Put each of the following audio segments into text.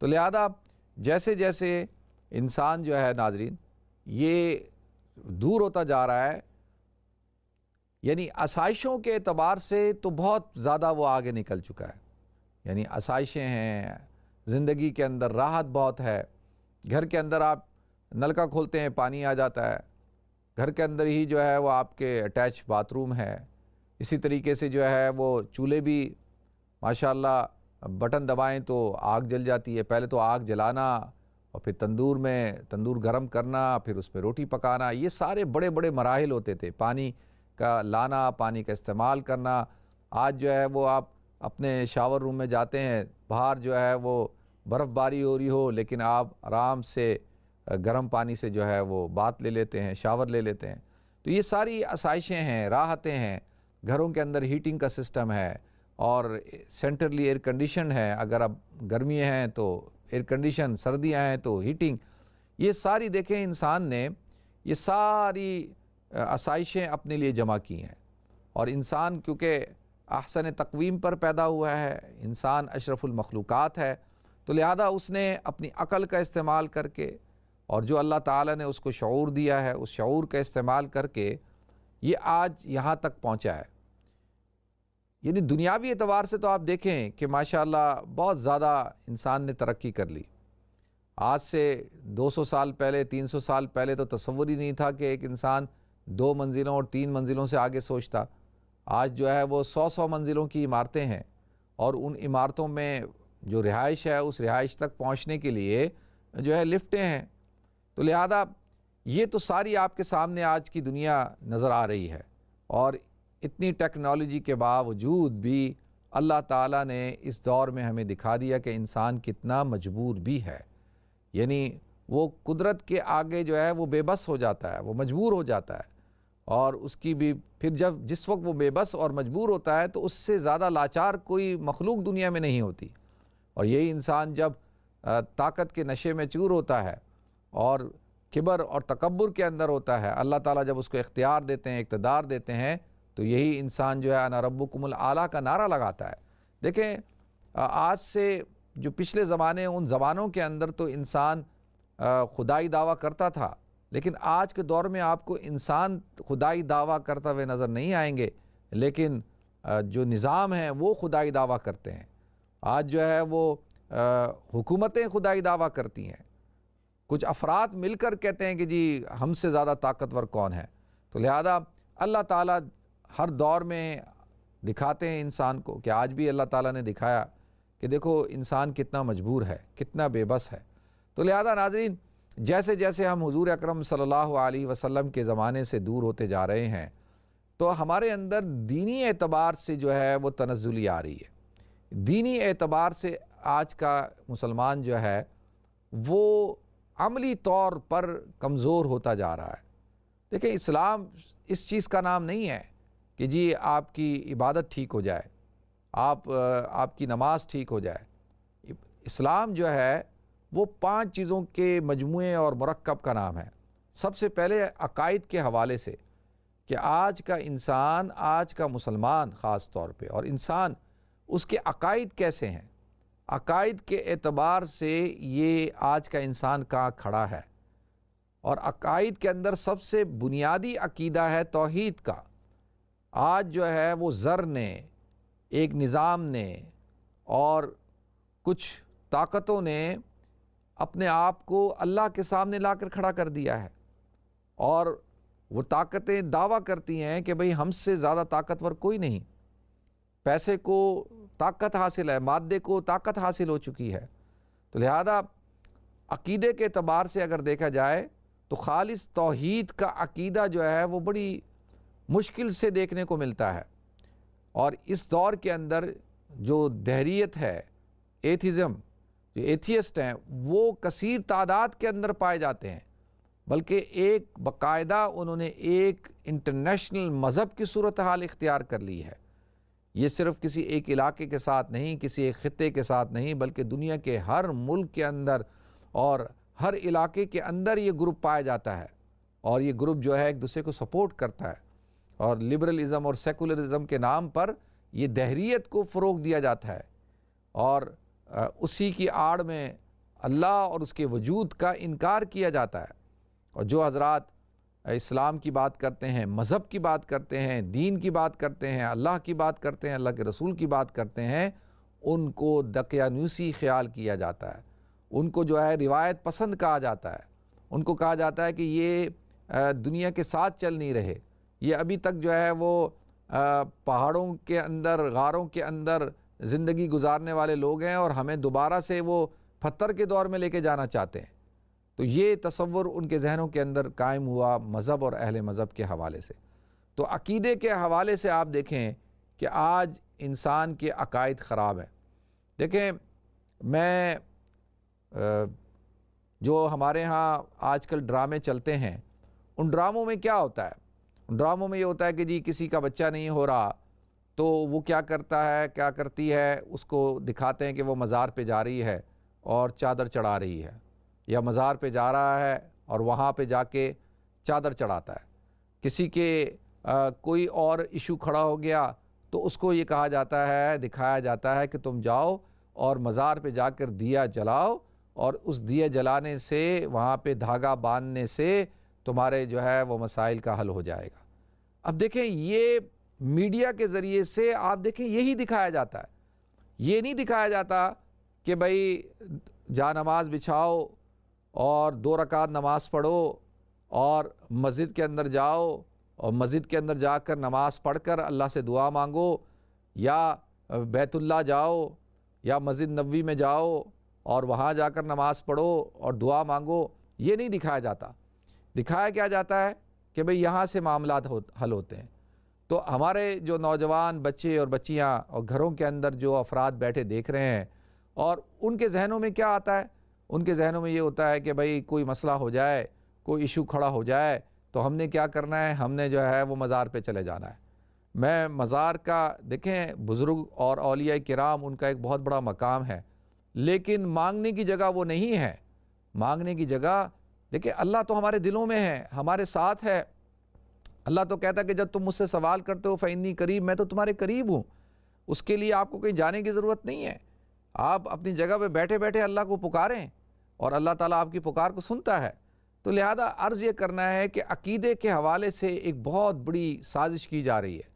تو لہذا جیسے جیسے انسان جو ہے ناظرین یہ دور ہوتا جا رہا ہے، یعنی آسائشوں کے اعتبار سے تو بہت زیادہ وہ آگے نکل چکا ہے، یعنی آسائشیں ہیں، زندگی کے اندر راحت بہت ہے، گھر کے اندر آپ نلکا کھولتے ہیں پانی آ جاتا ہے، گھر کے اندر ہی جو ہے وہ آپ کے اٹیچ باتھ روم ہے، اسی طریقے سے جو ہے وہ چولہے بھی ماشاءاللہ بٹن دبائیں تو آگ جل جاتی ہے، پہلے تو آگ جلانا اور پھر تندور گرم کرنا، پھر اس میں روٹی پکانا، یہ سارے بڑے بڑے مراحل ہوتے تھے، پانی کا لانا، پانی کا استعمال کرنا۔ آج جو ہے وہ آپ اپنے شاور روم میں جاتے ہیں، باہر جو ہے وہ برف باری ہو رہی ہو لیکن آپ آرام سے گرم پانی سے جو ہے وہ بات لے لیتے ہیں، شاور لے لیتے ہیں۔ تو یہ ساری آسائشیں ہیں، راحتیں ہیں، گھروں کے اندر ہیٹنگ کا سسٹم ہے اور سینٹرلی ایئر کنڈیشن ہے، اگر اب گرمیاں ہیں تو ایئر کنڈیشن، سردیاں ہیں تو ہیٹنگ، یہ ساری دیکھیں انسان نے یہ ساری آسائشیں اپنے لیے جمع کی ہیں۔ اور انسان کیونکہ احسن تقویم پر پیدا ہوا ہے، انسان اشرف المخلوقات ہے، تو لہذا اس نے اپنی عقل کا استعمال کر کے اور جو اللہ تعالیٰ نے اس کو شعور دیا ہے اس شعور کا استعمال کر کے یہ آج یہاں تک پہنچا ہے۔ یعنی دنیاوی اعتبار سے تو آپ دیکھیں کہ ماشاءاللہ بہت زیادہ انسان نے ترقی کر لی۔ آج سے 200 سال پہلے، 300 سال پہلے تو تصور ہی نہیں تھا کہ ایک انسان 2 منزلوں اور 3 منزلوں سے آگے سوچتا۔ آج جو ہے وہ 100 منزلوں کی عمارتیں ہیں اور ان عمارتوں میں جو رہائش ہے اس رہائش تک پہنچنے کے لیے جو ہے لفٹیں ہیں۔ تو لہذا یہ تو ساری آپ کے سامنے آج کی دنیا نظر آ رہی ہے، اور اتنی ٹیکنالوجی کے باوجود بھی اللہ تعالیٰ نے اس دور میں ہمیں دکھا دیا کہ انسان کتنا مجبور بھی ہے، یعنی وہ قدرت کے آگے جو ہے وہ بے بس ہو جاتا ہے، وہ مجبور ہو جاتا ہے، اور اس کی بھی پھر جس وقت وہ بے بس اور مجبور ہوتا ہے تو اس سے زیادہ لاچار کوئی مخلوق دنیا میں نہیں ہوتی۔ اور یہی انسان جب طاقت کے نشے میں چور ہوتا ہے اور کبر اور تکبر کے اندر ہوتا ہے، اللہ تعالیٰ جب اس کو اختیار دیتے ہیں، اقتدار دیتے ہیں، تو یہی انسان جو ہے انا ربکم الاعلیٰ کا نعرہ لگاتا ہے۔ دیکھیں آج سے جو پچھلے زمانے، ان زمانوں کے اندر تو انسان خدائی دعویٰ کرتا تھا، لیکن آج کے دور میں آپ کو انسان خدائی دعویٰ کرتا ہوئے نظر نہیں آئیں گے، لیکن جو نظام ہیں وہ خدائی دعویٰ کرتے ہیں۔ آج جو ہے وہ حکومتیں خدائی دعویٰ کرتی ہیں، کچھ افراد مل کر کہتے ہیں کہ جی ہم سے زیادہ طاقتور کون ہے۔ تو لہذا اللہ تعالیٰ ہر دور میں دکھاتے ہیں انسان کو، کہ آج بھی اللہ تعالیٰ نے دکھایا کہ دیکھو انسان کتنا مجبور ہے، کتنا بے بس ہے۔ تو لہذا ناظرین جیسے جیسے ہم حضور اکرم صلی اللہ علیہ وسلم کے زمانے سے دور ہوتے جا رہے ہیں تو ہمارے اندر دینی اعتبار سے جو ہے وہ تنزلی آ رہی ہے۔ دینی اعتبار سے آج کا مسلمان جو ہے وہ عملی طور پر کمزور ہوتا جا رہا ہے۔ دیکھیں اسلام اس چیز کا نام نہیں ہے کہ جی آپ کی عبادت ٹھیک ہو جائے، آپ کی نماز ٹھیک ہو جائے۔ اسلام جو ہے وہ 5 چیزوں کے مجموعے اور مرکب کا نام ہے۔ سب سے پہلے عقائد کے حوالے سے کہ آج کا انسان، آج کا مسلمان خاص طور پہ، اور انسان اس کے عقائد کیسے ہیں، عقائد کے اعتبار سے یہ آج کا انسان کہاں کھڑا ہے۔ اور عقائد کے اندر سب سے بنیادی عقیدہ ہے توحید کا۔ آج جو ہے وہ زر نے، ایک نظام نے اور کچھ طاقتوں نے اپنے آپ کو اللہ کے سامنے لا کر کھڑا کر دیا ہے، اور وہ طاقتیں دعویٰ کرتی ہیں کہ بھئی ہم سے زیادہ طاقتور کوئی نہیں۔ پیسے کو طاقت حاصل ہے، مادے کو طاقت حاصل ہو چکی ہے۔ تو لہذا عقیدے کے اعتبار سے اگر دیکھا جائے تو خالص توحید کا عقیدہ جو ہے وہ بڑی مشکل سے دیکھنے کو ملتا ہے۔ اور اس دور کے اندر جو دہریت ہے، ایتھیزم، جو ایتھیسٹ ہیں وہ کثیر تعداد کے اندر پائے جاتے ہیں، بلکہ ایک باقاعدہ انہوں نے ایک انٹرنیشنل مذہب کی صورتحال اختیار کر لی ہے۔ یہ صرف کسی ایک علاقے کے ساتھ نہیں، کسی ایک خطے کے ساتھ نہیں، بلکہ دنیا کے ہر ملک کے اندر اور ہر علاقے کے اندر یہ گروپ پایا جاتا ہے، اور یہ گروپ جو ہے ایک دوسرے کو سپورٹ کرتا ہے، اور لبرلزم اور سیکولرزم کے نام پر یہ دہریت کو فروغ دیا جاتا ہے، اور اسی کی آڑ میں اللہ اور اس کے وجود کا انکار کیا جاتا ہے۔ اور جو حضرات اسلام کی بات کرتے ہیں، مذہب کی بات کرتے ہیں، دین کی بات کرتے ہیں، اللہ کی بات کرتے ہیں، اللہ کے رسول کی بات کرتے ہیں، ان کو دقیانوسی خیال کیا جاتا ہے، ان کو جو ہے روایت پسند کہا جاتا ہے، ان کو کہا جاتا ہے کہ یہ دنیا کے ساتھ چل نہیں رہے، یہ ابھی تک جو ہے وہ پہاڑوں کے اندر، غاروں کے اندر زندگی گزارنے والے لوگ ہیں، اور ہمیں دوبارہ سے وہ پتھر کے دور میں لے کے جانا چاہتے ہیں۔ تو یہ تصور ان کے ذہنوں کے اندر قائم ہوا مذہب اور اہل مذہب کے حوالے سے۔ تو عقیدے کے حوالے سے آپ دیکھیں کہ آج انسان کے عقائد خراب ہیں۔ دیکھیں، میں جو ہمارے ہاں آج کل ڈرامے چلتے ہیں، ان ڈراموں میں کیا ہوتا ہے؟ ان ڈراموں میں یہ ہوتا ہے کہ جی کسی کا بچہ نہیں ہو رہا تو وہ کیا کرتا ہے، کیا کرتی ہے، اس کو دکھاتے ہیں کہ وہ مزار پہ جا رہی ہے اور چادر چڑھا رہی ہے، یا مزار پہ جا رہا ہے اور وہاں پہ جا کے چادر چڑھاتا ہے۔ کسی کے کوئی اور ایشو کھڑا ہو گیا تو اس کو یہ کہا جاتا ہے، دکھایا جاتا ہے کہ تم جاؤ اور مزار پہ جا کر دیا جلاؤ، اور اس دیے جلانے سے، وہاں پہ دھاگا باندھنے سے تمہارے جو ہے وہ مسائل کا حل ہو جائے گا۔ اب دیکھیں، یہ میڈیا کے ذریعے سے آپ دیکھیں یہی دکھایا جاتا ہے۔ یہ نہیں دکھایا جاتا کہ بھئی جا نماز بچھاؤ اور 2 رکعت نماز پڑھو اور مسجد کے اندر جاؤ اور مسجد کے اندر جا کر نماز پڑھ کر اللہ سے دعا مانگو، یا بیت اللہ جاؤ یا مسجد نبوی میں جاؤ اور وہاں جا کر نماز پڑھو اور دعا مانگو۔ یہ نہیں دکھایا جاتا۔ دکھایا کیا جاتا ہے کہ بھئی یہاں سے معاملات حل ہوتے ہیں۔ تو ہمارے جو نوجوان بچے اور بچیاں اور گھروں کے اندر جو افراد بیٹھے دیکھ رہے ہیں، اور ان کے ذہنوں میں کیا آتا ہے؟ ان کے ذہنوں میں یہ ہوتا ہے کہ بھئی کوئی مسئلہ ہو جائے، کوئی ایشو کھڑا ہو جائے تو ہم نے کیا کرنا ہے؟ ہم نے جو ہے وہ مزار پہ چلے جانا ہے۔ میں مزار کا دیکھیں، بزرگ اور اولیاء کرام ان کا ایک بہت بڑا مقام ہے، لیکن مانگنے کی جگہ وہ نہیں ہے۔ مانگنے کی جگہ دیکھیں، اللہ تو ہمارے دلوں میں ہے، ہمارے ساتھ ہے۔ اللہ تو کہتا ہے کہ جب تم مجھ سے سوال کرتے ہو فإنی قریب، میں تو تمہارے قریب ہوں۔ اس کے لیے آپ کو کہیں جانے کی ضرورت نہیں ہے، آپ اپنی جگہ پہ بیٹھے بیٹھے اللہ کو پکاریں اور اللہ تعالیٰ آپ کی پکار کو سنتا ہے۔ تو لہذا عرض یہ کرنا ہے کہ عقیدے کے حوالے سے ایک بہت بڑی سازش کی جا رہی ہے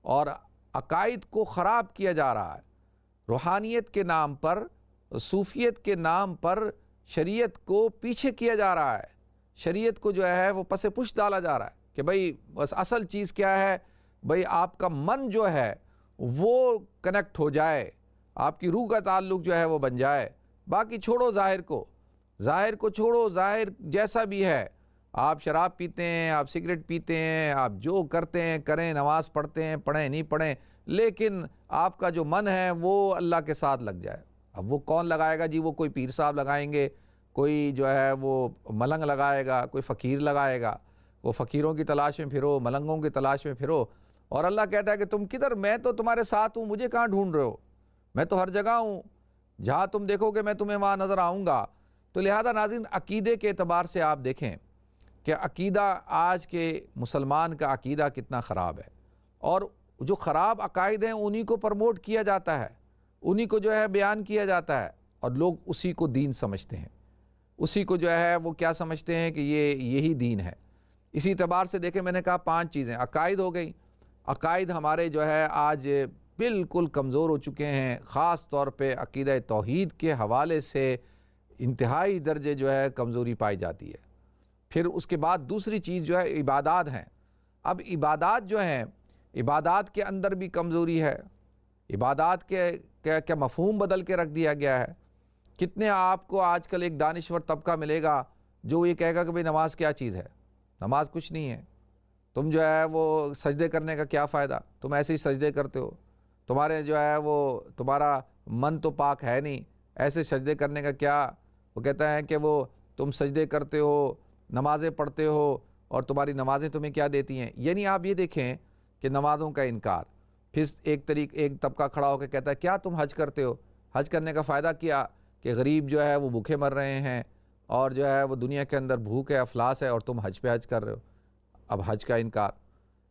اور عقائد کو خراب کیا جا رہا ہے۔ روحانیت کے نام پر، صوفیت کے نام پر شریعت کو پیچھے کیا جا رہا ہے، شریعت کو جو ہے وہ پس پش ڈالا جا رہا ہے کہ بھئی بس اصل چیز کیا ہے؟ بھئی آپ کا من جو ہے وہ کنیکٹ ہو جائے، آپ کی روح کا تعلق جو ہے وہ بن جائے، باقی چھوڑو ظاہر کو، ظاہر کو چھوڑو، ظاہر جیسا بھی ہے، آپ شراب پیتے ہیں، آپ سگریٹ پیتے ہیں، آپ جو کرتے ہیں کریں، نماز پڑھتے ہیں پڑھیں نہیں پڑھیں، لیکن آپ کا جو من ہے وہ اللہ کے ساتھ لگ جائے۔ اب وہ کون لگائے گا جی؟ وہ کوئی پیر صاحب لگائیں گے، کوئی جو ہے وہ ملنگ لگائے گا، کوئی فقیر لگائے گا۔ وہ فقیروں کی تلاش میں پھرو، ملنگوں کی تلاش میں پھرو، اور اللہ کہتا ہے کہ تم کدھر؟ میں تو تمہارے ساتھ ہوں، مجھے کہاں ڈھونڈ رہے ہو؟ میں تو ہر جگہ ہوں، جہاں تم دیکھو کہ میں تمہیں وہاں نظر آؤں گا۔ تو لہذا ناظرین، عقیدے کے اعتبار سے آپ دیکھیں کہ عقیدہ، آج کے مسلمان کا عقیدہ کتنا خراب ہے، اور جو خراب عقائد ہیں انہی کو پروموٹ کیا جاتا ہے، انہی کو جو ہے بیان کیا جاتا ہے، اور لوگ اسی کو دین سمجھتے ہیں، اسی کو جو ہے وہ کیا سمجھتے ہیں کہ یہی دین ہے۔ اسی اعتبار سے دیکھیں، میں نے کہا 5 چیزیں عقائد ہو گئی۔ عقائد ہمارے جو ہے آج بالکل کمزور ہو چکے ہیں، خاص طور پہ عقیدہ توحید کے حوالے سے انتہائی درجے جو ہے کمزوری پائی جاتی ہے۔ پھر اس کے بعد دوسری چیز جو ہے عبادات ہیں۔ اب عبادات جو ہیں، عبادات کے اندر بھی کمزوری ہے، عبادات کے مفہوم بدل کے رکھ دیا گیا ہے۔ کتنے آپ کو آج کل ایک دانشور طبقہ ملے گا جو یہ کہے گا کہ بھئی نماز کیا چیز ہے؟ نماز کچھ نہیں ہے، تم جو ہے وہ سجدے کرنے کا کیا فائدہ؟ تم ایسے ہی سجدے کرتے ہو، تمہارے جو ہے وہ تمہارا من تو پاک ہے نہیں، ایسے سجدے کرنے کا کیا؟ وہ کہتا ہے کہ وہ تم سجدے کرتے ہو، نمازیں پڑھتے ہو، اور تمہاری نمازیں تمہیں کیا دیتی ہیں؟ یعنی آپ یہ دیکھیں کہ نمازوں کا انکار۔ پھر ایک طبقہ کھڑا ہو کے کہتا ہے کیا تم حج کرتے ہو؟ حج کرنے کا فائدہ کیا کہ غریب جو ہے وہ بھوکے مر رہے ہیں، اور جو ہے وہ دنیا کے اندر بھوک ہے، افلاس ہے، اور تم حج پہ حج کر رہے ہو۔ اب حج کا انکار،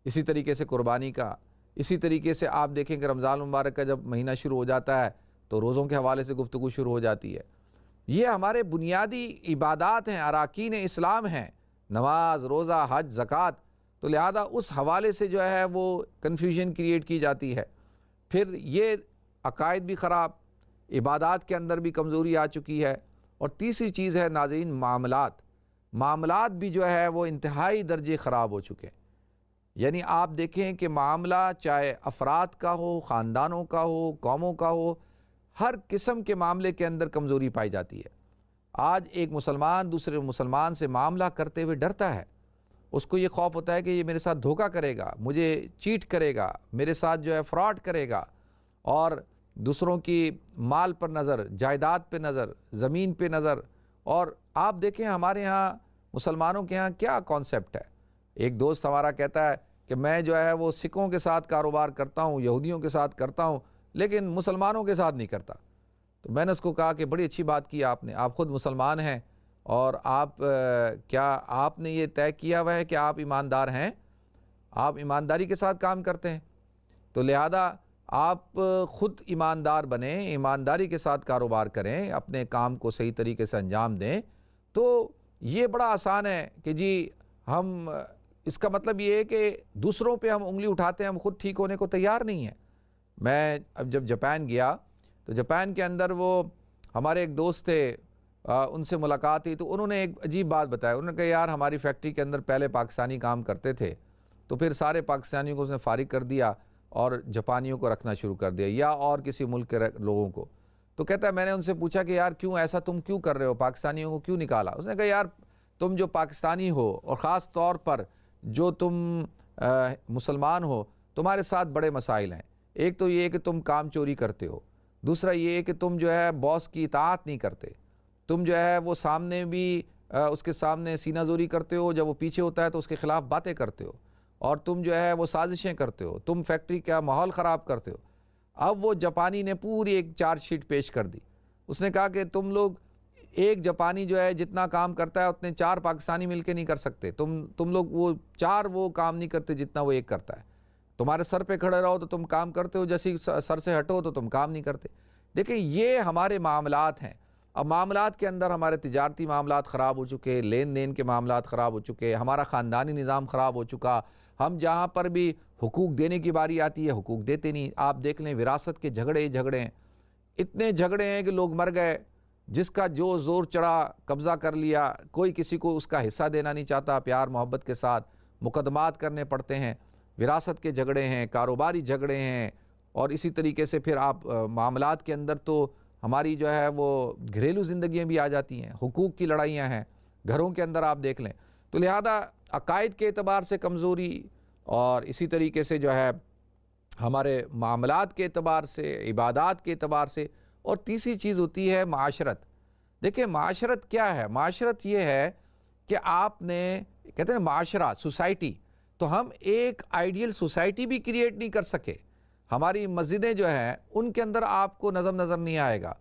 اسی طریقے سے قربانی کا، اسی طریقے سے آپ دیکھیں کہ رمضان المبارک کا جب مہینہ شروع ہو جاتا ہے تو روزوں کے حوالے سے گفتگو شروع ہو جاتی ہے۔ یہ ہمارے بنیادی عبادات ہیں، اراکین اسلام ہیں، نماز، روزہ، حج، زکوٰۃ. تو لہذا اس حوالے سے جو ہے وہ کنفیوژن کریٹ کی جاتی ہے. پھر یہ عقائد بھی خراب، عبادات کے اندر بھی کمزوری آ چکی ہے. اور تیسری چیز ہے ناظرین معاملات بھی جو ہے وہ انتہائی درجے خراب ہو چکے ہیں. یعنی آپ دیکھیں کہ معاملہ چاہے افراد کا ہو، خاندانوں کا ہو، قوموں کا ہو، ہر قسم کے معاملے کے اندر کمزوری پائی جاتی ہے. آج ایک مسلمان دوسرے مسلمان سے معاملہ کرتے ہوئے ڈرتا ہے. اس کو یہ خوف ہوتا ہے کہ یہ میرے ساتھ دھوکہ کرے گا، مجھے چیٹ کرے گا، میرے ساتھ جو ہے فراڈ کرے گا، اور دوسروں کی مال پر نظر، جائیداد پہ نظر، زمین پہ نظر. اور آپ دیکھیں ہمارے ہاں مسلمانوں کے ہاں کیا کانسیپٹ ہے. ایک دوست ہمارا کہتا ہے کہ میں جو ہے وہ سکھوں کے ساتھ کاروبار کرتا ہوں، یہودیوں کے ساتھ کرتا ہوں، لیکن مسلمانوں کے ساتھ نہیں کرتا. تو میں نے اس کو کہا کہ بڑی اچھی بات کی آپ نے، آپ خود مسلمان ہیں، اور آپ کیا آپ نے یہ طے کیا ہوا ہے کہ آپ ایماندار ہیں؟ آپ ایمانداری کے ساتھ کام کرتے ہیں، تو لہذا آپ خود ایماندار بنیں، ایمانداری کے ساتھ کاروبار کریں، اپنے کام کو صحیح طریقے سے انجام دیں. تو یہ بڑا آسان ہے کہ جی ہم، اس کا مطلب یہ ہے کہ دوسروں پہ ہم انگلی اٹھاتے ہیں، ہم خود ٹھیک ہونے کو تیار نہیں ہیں. میں اب جب جاپان گیا تو جاپان کے اندر وہ ہمارے ایک دوست تھے، ان سے ملاقات ہوئی تو انہوں نے ایک عجیب بات بتایا. انہوں نے کہا یار ہماری فیکٹری کے اندر پہلے پاکستانی کام کرتے تھے، تو پھر سارے پاکستانیوں کو اس نے فارغ کر دیا اور جاپانیوں کو رکھنا شروع کر دیا، یا اور کسی ملک کے لوگوں کو. تو کہتا ہے میں نے ان سے پوچھا کہ یار کیوں ایسا، تم کیوں کر رہے ہو، پاکستانیوں کو کیوں نکالا؟ اس نے کہا یار تم جو پاکستانی ہو، اور خاص طور پر جو تم مسلمان ہو، تمہارے ساتھ بڑے مسائل ہیں. ایک تو یہ کہ تم کام چوری کرتے ہو، دوسرا یہ کہ تم جو ہے باس کی اطاعت نہیں کرتے، تم جو ہے وہ سامنے بھی اس کے سامنے سینہ زوری کرتے ہو، جب وہ پیچھے ہوتا ہے تو اس کے خلاف باتیں کرتے ہو، اور تم جو ہے وہ سازشیں کرتے ہو، تم فیکٹری کا ماحول خراب کرتے ہو. اب وہ جاپانی نے پوری ایک چارج شیٹ پیش کر دی. اس نے کہا کہ تم لوگ، ایک جاپانی جو ہے جتنا کام کرتا ہے اتنے 4 پاکستانی مل کے نہیں کر سکتے. تم لوگ وہ 4 وہ کام نہیں کرتے جتنا وہ ایک کرتا ہے. تمہارے سر پہ کھڑے رہو تو تم کام کرتے ہو، جیسے سر سے ہٹو تو تم کام نہیں کرتے. دیکھیں یہ ہمارے معاملات ہیں. اب معاملات کے اندر ہمارے تجارتی معاملات خراب ہو چکے، لین دین کے معاملات خراب ہو چکے، ہمارا خاندانی نظام خراب ہو چکا. ہم جہاں پر بھی حقوق دینے کی باری آتی ہے حقوق دیتے نہیں. آپ دیکھ لیں وراثت کے جھگڑے ہیں، اتنے جھگڑے ہیں کہ لوگ مر گئے، جس کا جو زور چڑھا قبضہ کر لیا، کوئی کسی کو اس کا حصہ دینا نہیں چاہتا. پیار محبت کے ساتھ مقدمات کرنے پڑتے ہیں. وراثت کے جھگڑے ہیں، کاروباری جھگڑے ہیں. اور اسی طریقے سے پھر آپ معاملات کے اندر تو ہماری جو ہے وہ گھریلو زندگیاں بھی آ جاتی ہیں، حقوق کی لڑائیاں ہیں گھروں کے اندر، آپ دیکھ لیں. تو لہذا عقائد کے اعتبار سے کمزوری، اور اسی طریقے سے جو ہے ہمارے معاملات کے اعتبار سے، عبادات کے اعتبار سے. اور تیسری چیز ہوتی ہے معاشرت. دیکھیں معاشرت کیا ہے؟ معاشرت یہ ہے کہ آپ نے، کہتے ہیں معاشرہ، سوسائٹی، تو ہم ایک آئیڈیل سوسائٹی بھی کریٹ نہیں کر سکے. ہماری مسجدیں جو ہیں ان کے اندر آپ کو نظم نظر نہیں آئے گا.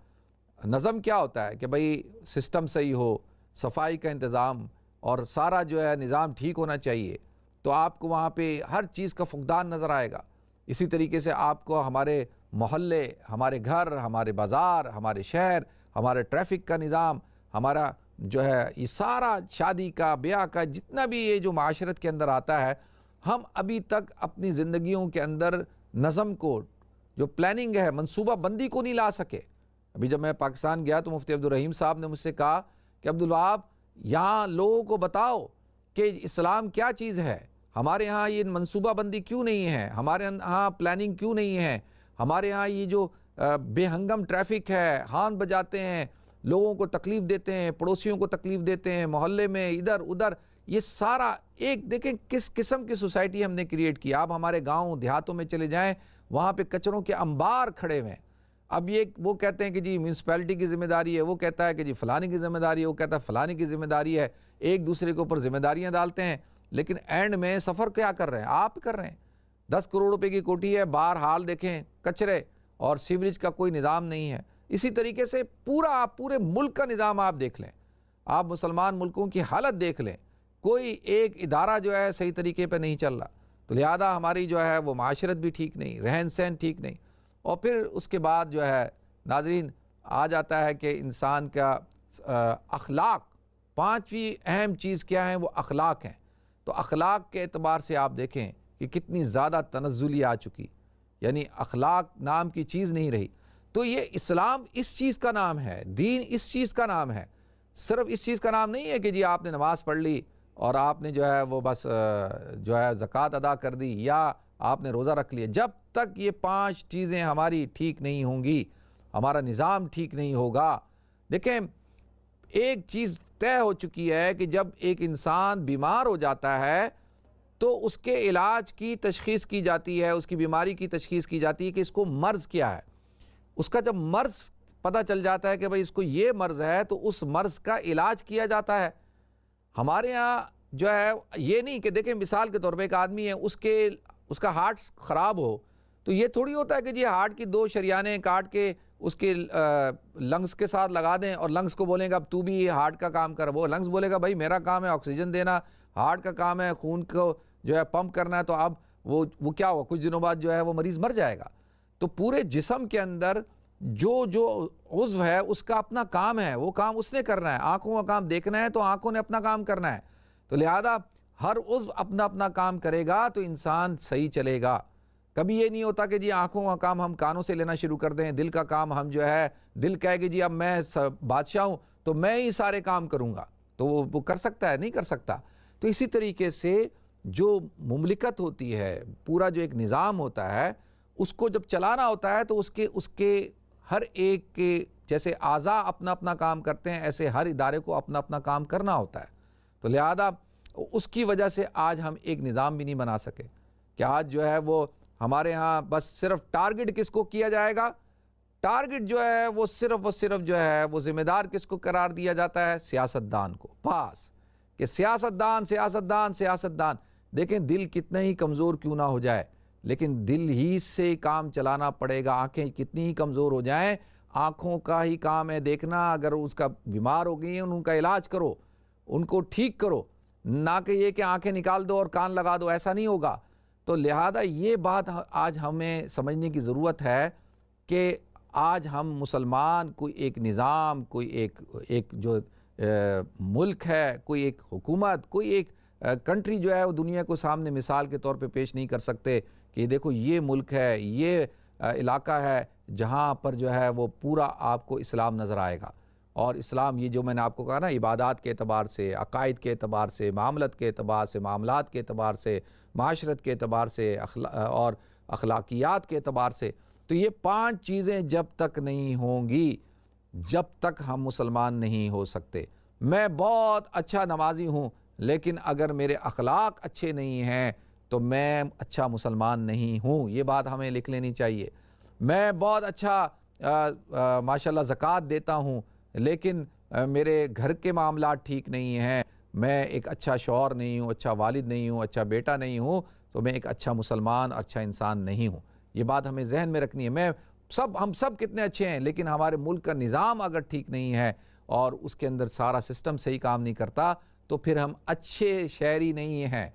نظم کیا ہوتا ہے کہ بھئی سسٹم صحیح ہو، صفائی کا انتظام، اور سارا جو ہے نظام ٹھیک ہونا چاہیے. تو آپ کو وہاں پہ ہر چیز کا فقدان نظر آئے گا. اسی طریقے سے آپ کو ہمارے محلے، ہمارے گھر، ہمارے بازار، ہمارے شہر، ہمارے ٹریفک کا نظام، ہمارا جو ہے یہ سارا شادی کا، بیاہ کا، جتنا بھی یہ جو معاشرت کے اندر آتا ہے، ہم ابھی تک اپنی زندگیوں کے اندر نظم کو، جو پلاننگ ہے، منصوبہ بندی کو نہیں لا سکے. ابھی جب میں پاکستان گیا تو مفتی عبدالرحیم صاحب نے مجھ سے کہا کہ عبدالوہاب یہاں لوگوں کو بتاؤ کہ اسلام کیا چیز ہے، ہمارے ہاں یہ منصوبہ بندی کیوں نہیں ہے، ہمارے ہاں پلاننگ کیوں نہیں ہے، ہمارے ہاں یہ جو بے ہنگم ٹریفک ہے، ہارن بجاتے ہیں، لوگوں کو تکلیف دیتے ہیں، پڑوسیوں کو تکلیف دیتے ہیں، محلے میں ادھر ادھر، یہ سارا ایک، دیکھیں کس قسم کی سوسائٹی ہم نے کریٹ کی. آپ ہمارے گاؤں دیہاتوں میں چلے جائیں، وہاں پہ کچروں کے انبار کھڑے ہوئے ہیں. اب یہ وہ کہتے ہیں کہ جی میونسپیلٹی کی ذمہ داری ہے، وہ کہتا ہے کہ جی فلانے کی ذمہ داری ہے، وہ کہتا ہے فلانے کی ذمہ داری ہے. ایک دوسرے کے اوپر ذمہ داریاں ڈالتے ہیں، لیکن اینڈ میں سفر کیا کر رہے ہیں؟ آپ کر رہے ہیں. 10 کروڑ روپے کی کوٹھی ہے، باہر حال دیکھیں، کچرے اور سیوریج کا کوئی نظام نہیں ہے. اسی طریقے سے پورے ملک کا نظام آپ دیکھ لیں، آپ مسلمان ملکوں کی حالت دیکھ لیں، کوئی ایک ادارہ جو ہے صحیح طریقے پہ نہیں چل رہا. تو لہذا ہماری جو ہے وہ معاشرت بھی ٹھیک نہیں، رہن سہن ٹھیک نہیں. اور پھر اس کے بعد جو ہے ناظرین آ جاتا ہے کہ انسان کا اخلاق، پانچویں اہم چیز کیا ہے؟ وہ اخلاق ہیں۔ تو اخلاق کے اعتبار سے آپ دیکھیں کہ کتنی زیادہ تنزلی آ چکی، یعنی اخلاق نام کی چیز نہیں رہی۔ تو یہ اسلام اس چیز کا نام ہے، دین اس چیز کا نام ہے، صرف اس چیز کا نام نہیں ہے کہ جی آپ نے نماز پڑھ لی اور آپ نے جو ہے وہ بس جو ہے زکوٰۃ ادا کر دی یا آپ نے روزہ رکھ لیا۔ جب تک یہ پانچ چیزیں ہماری ٹھیک نہیں ہوں گی، ہمارا نظام ٹھیک نہیں ہوگا۔ دیکھیں ایک چیز طے ہو چکی ہے کہ جب ایک انسان بیمار ہو جاتا ہے تو اس کے علاج کی تشخیص کی جاتی ہے، اس کی بیماری کی تشخیص کی جاتی ہے کہ اس کو مرض کیا ہے۔ اس کا جب مرض پتہ چل جاتا ہے کہ بھئی اس کو یہ مرض ہے تو اس مرض کا علاج کیا جاتا ہے۔ ہمارے ہاں جو ہے یہ نہیں کہ دیکھیں مثال کے طور پہ ایک آدمی ہے، اس کا ہارٹ خراب ہو تو یہ تھوڑی ہوتا ہے کہ جی ہارٹ کی دو شریانیں کاٹ کے اس کے لنگز کے ساتھ لگا دیں اور لنگز کو بولیں گا اب تو بھی ہارٹ کا کام کر۔ وہ لنگز بولے گا بھائی میرا کام ہے آکسیجن دینا، ہارٹ کا کام ہے خون کو جو ہے پمپ کرنا ہے، تو اب وہ کیا ہوا، کچھ دنوں بعد جو ہے وہ مریض مر جائے گا۔ تو پورے جسم کے اندر جو عضو ہے اس کا اپنا کام ہے، وہ کام اس نے کرنا ہے۔ آنکھوں کا کام دیکھنا ہے تو آنکھوں نے اپنا کام کرنا ہے، تو لہذا ہر عضو اپنا اپنا کام کرے گا تو انسان صحیح چلے گا۔ کبھی یہ نہیں ہوتا کہ جی آنکھوں کا کام ہم کانوں سے لینا شروع کر دیں، دل کا کام ہم جو ہے دل کہے کہ جی اب میں بادشاہ ہوں تو میں ہی سارے کام کروں گا، تو وہ کر سکتا ہے؟ نہیں کر سکتا۔ تو اسی طریقے سے جو مملکت ہوتی ہے، پورا جو ایک نظام ہوتا ہے، اس کو جب چلانا ہوتا ہے تو اس کے ہر ایک کے جیسے اعضاء اپنا اپنا کام کرتے ہیں، ایسے ہر ادارے کو اپنا اپنا کام کرنا ہوتا ہے۔ تو لہذا اس کی وجہ سے آج ہم ایک نظام بھی نہیں بنا سکے کہ آج جو ہے وہ ہمارے ہاں بس صرف ٹارگٹ کس کو کیا جائے گا؟ ٹارگٹ جو ہے وہ صرف جو ہے وہ ذمہ دار کس کو قرار دیا جاتا ہے؟ سیاستدان کو، بس کہ سیاستدان۔ دیکھیں دل کتنا ہی کمزور کیوں نہ ہو جائے لیکن دل ہی سے کام چلانا پڑے گا۔ آنکھیں کتنی ہی کمزور ہو جائیں، آنکھوں کا ہی کام ہے دیکھنا، اگر اس کا بیمار ہو گئی ہیں ان کا علاج کرو، ان کو ٹھیک کرو، نہ کہ یہ کہ آنکھیں نکال دو اور کان لگا دو، ایسا نہیں ہوگا۔ تو لہذا یہ بات آج ہمیں سمجھنے کی ضرورت ہے کہ آج ہم مسلمان کوئی ایک نظام، کوئی ایک جو ملک ہے، کوئی ایک حکومت، کوئی ایک کنٹری جو ہے وہ دنیا کو سامنے مثال کے طور پہ پیش نہیں کر سکتے کہ دیکھو یہ ملک ہے، یہ علاقہ ہے جہاں پر جو ہے وہ پورا آپ کو اسلام نظر آئے گا۔ اور اسلام یہ جو میں نے آپ کو کہا نا، عبادات کے اعتبار سے، عقائد کے اعتبار سے، معاملت کے اعتبار سے، معاملات کے اعتبار سے، معاشرت کے اعتبار سے اور اخلاقیات کے اعتبار سے، تو یہ پانچ چیزیں جب تک نہیں ہوں گی جب تک ہم مسلمان نہیں ہو سکتے۔ میں بہت اچھا نمازی ہوں لیکن اگر میرے اخلاق اچھے نہیں ہیں تو میں اچھا مسلمان نہیں ہوں، یہ بات ہمیں لکھ لینی چاہیے۔ میں بہت اچھا ماشاءاللہ زکوٰۃ دیتا ہوں لیکن میرے گھر کے معاملات ٹھیک نہیں ہیں، میں ایک اچھا شوہر نہیں ہوں، اچھا والد نہیں ہوں، اچھا بیٹا نہیں ہوں، تو میں ایک اچھا مسلمان، اچھا انسان نہیں ہوں۔ یہ بات ہمیں ذہن میں رکھنی ہے۔ ہم سب کتنے اچھے ہیں لیکن ہمارے ملک کا نظام اگر ٹھیک نہیں ہے اور اس کے اندر سارا سسٹم صحیح کام نہیں کرتا تو پھر ہم اچھے شہری نہیں ہیں۔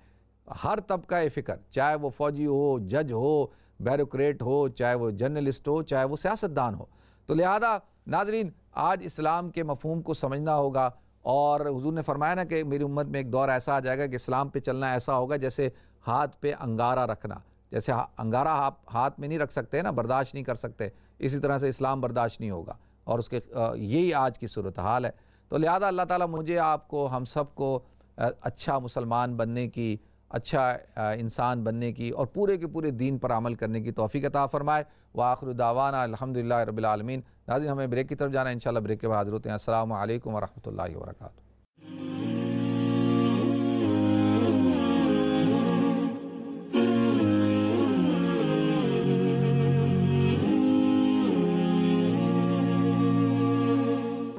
ہر طبقہ فکر، چاہے وہ فوجی ہو، جج ہو، بیوروکریٹ ہو، چاہے وہ جرنلسٹ ہو، چاہے وہ سیاستدان ہو۔ تو لہذا ناظرین آج اسلام کے مفہوم کو سمجھنا ہوگا، اور حضور نے فرمایا نا کہ میری امت میں ایک دور ایسا آ جائے گا کہ اسلام پہ چلنا ایسا ہوگا جیسے ہاتھ پہ انگارہ رکھنا، جیسے انگارہ آپ ہاتھ میں نہیں رکھ سکتے نا، برداشت نہیں کر سکتے، اسی طرح سے اسلام برداشت نہیں ہوگا، اور اس کے یہی آج کی صورتحال ہے۔ تو لہذا اللہ تعالیٰ مجھے، آپ کو، ہم سب کو اچھا مسلمان بننے کی، اچھا انسان بننے کی اور پورے کے پورے دین پر عمل کرنے کی توفیق عطا فرمائے۔ وآخر دعوانا الحمدللہ رب العالمین۔ ناظرین ہمیں بریک کی طرف جانا ہے، انشاءاللہ بریک کے بعد حاضر ہوتے ہیں۔ السلام علیکم ورحمۃ اللہ وبرکاتہ۔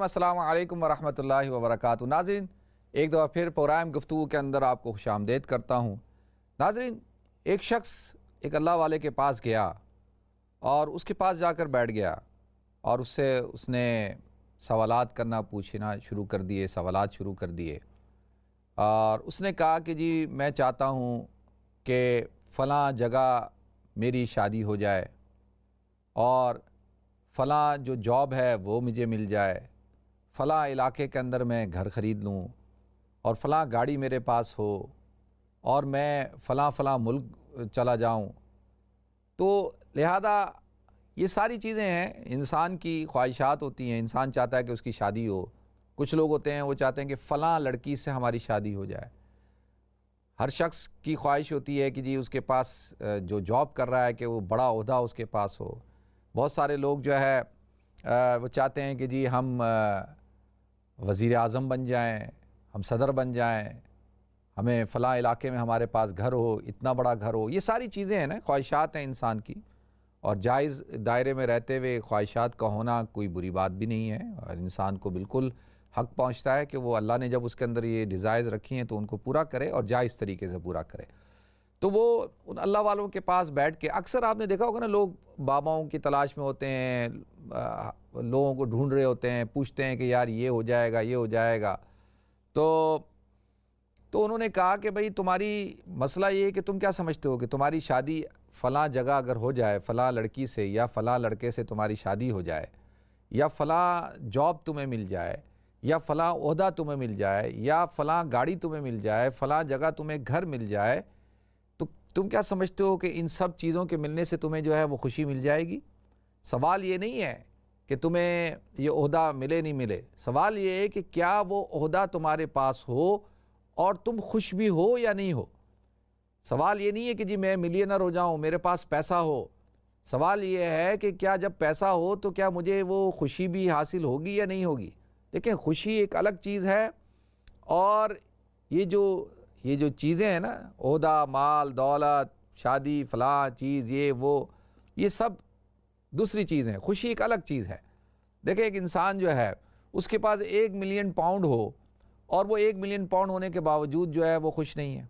السلام علیکم ورحمۃ اللہ وبرکاتہ۔ ناظرین ایک دفعہ پھر پروگرام گفتگو کے اندر آپ کو خوش آمدید کرتا ہوں۔ ناظرین ایک شخص ایک اللہ والے کے پاس گیا اور اس کے پاس جا کر بیٹھ گیا اور اس نے سوالات کرنا، پوچھنا شروع کر دیے، سوالات شروع کر دیے، اور اس نے کہا کہ جی میں چاہتا ہوں کہ فلاں جگہ میری شادی ہو جائے اور فلاں جو جاب ہے وہ مجھے مل جائے، فلاں علاقے کے اندر میں گھر خرید لوں اور فلاں گاڑی میرے پاس ہو اور میں فلاں فلاں ملک چلا جاؤں. تو لہذا یہ ساری چیزیں ہیں، انسان کی خواہشات ہوتی ہیں. انسان چاہتا ہے کہ اس کی شادی ہو. کچھ لوگ ہوتے ہیں وہ چاہتے ہیں کہ فلاں لڑکی سے ہماری شادی ہو جائے. ہر شخص کی خواہش ہوتی ہے کہ جی اس کے پاس جو جاب کر رہا ہے کہ وہ بڑا عہدہ اس کے پاس ہو. بہت سارے لوگ جو ہے وہ چاہتے ہیں کہ جی ہم وزیر اعظم بن جائیں، ہم صدر بن جائیں، ہمیں فلاں علاقے میں ہمارے پاس گھر ہو، اتنا بڑا گھر ہو. یہ ساری چیزیں ہیں نا، خواہشات ہیں انسان کی، اور جائز دائرے میں رہتے ہوئے خواہشات کا ہونا کوئی بری بات بھی نہیں ہے، اور انسان کو بالکل حق پہنچتا ہے کہ وہ اللہ نے جب اس کے اندر یہ ڈیزائرز رکھی ہیں تو ان کو پورا کرے اور جائز طریقے سے پورا کرے. تو وہ ان اللہ والوں کے پاس بیٹھ کے، اکثر آپ نے دیکھا ہوگا نا، لوگ باباؤں کی تلاش میں ہوتے ہیں، لوگوں کو ڈھونڈ رہے ہوتے ہیں، پوچھتے ہیں کہ یار یہ ہو جائے گا، یہ ہو جائے گا. تو انہوں نے کہا کہ بھئی تمہاری مسئلہ یہ ہے کہ تم کیا سمجھتے ہو کہ تمہاری شادی فلاں جگہ اگر ہو جائے، فلاں لڑکی سے یا فلاں لڑکے سے تمہاری شادی ہو جائے، یا فلاں جاب تمہیں مل جائے، یا فلاں عہدہ تمہیں مل جائے، یا فلاں گاڑی تمہیں مل جائے، فلاں جگہ تمہیں گھر مل جائے، تو تم کیا سمجھتے ہو کہ ان سب چیزوں کے ملنے سے تمہیں جو ہے وہ خوشی مل جائے گی؟ سوال یہ نہیں ہے کہ تمہیں یہ عہدہ ملے نہیں ملے. سوال یہ ہے کہ کیا وہ عہدہ تمہارے پاس ہو اور تم خوش بھی ہو یا نہیں ہو. سوال یہ نہیں ہے کہ جی میں ملینر ہو جاؤں، میرے پاس پیسہ ہو. سوال یہ ہے کہ کیا جب پیسہ ہو تو کیا مجھے وہ خوشی بھی حاصل ہوگی یا نہیں ہوگی. دیکھیں، خوشی ایک الگ چیز ہے، اور یہ جو چیزیں ہیں نا، عہدہ، مال، دولت، شادی، فلاں چیز، یہ سب دوسری چیز ہیں. خوشی ایک الگ چیز ہے. دیکھیں، ایک انسان جو ہے اس کے پاس 1 ملین پاؤنڈ ہو اور وہ 1 ملین پاؤنڈ ہونے کے باوجود جو ہے وہ خوش نہیں ہے،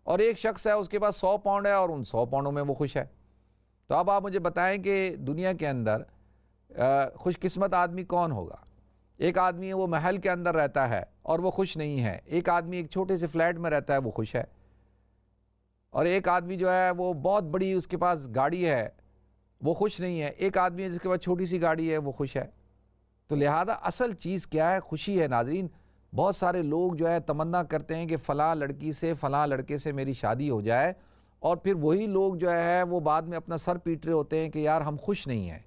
اور ایک شخص ہے اس کے پاس 100 پاؤنڈ ہے اور ان 100 پاؤنڈوں میں وہ خوش ہے. تو اب آپ مجھے بتائیں کہ دنیا کے اندر خوش قسمت آدمی کون ہوگا؟ ایک آدمی ہے وہ محل کے اندر رہتا ہے اور وہ خوش نہیں ہے. ایک آدمی ایک چھوٹے سے فلیٹ میں رہتا ہے، وہ خوش ہے. اور ایک آدمی جو ہے وہ بہت بڑی اس کے پاس گاڑی ہے، وہ خوش نہیں ہے. ایک آدمی ہے جس کے پاس چھوٹی سی گاڑی ہے، وہ خوش ہے. تو لہذا اصل چیز کیا ہے؟ خوشی ہے. ناظرین، بہت سارے لوگ جو ہے تمنا کرتے ہیں کہ فلاں لڑکی سے، فلاں لڑکے سے میری شادی ہو جائے، اور پھر وہی لوگ جو ہے وہ بعد میں اپنا سر پیٹ رہے ہوتے ہیں کہ یار ہم خوش نہیں ہیں.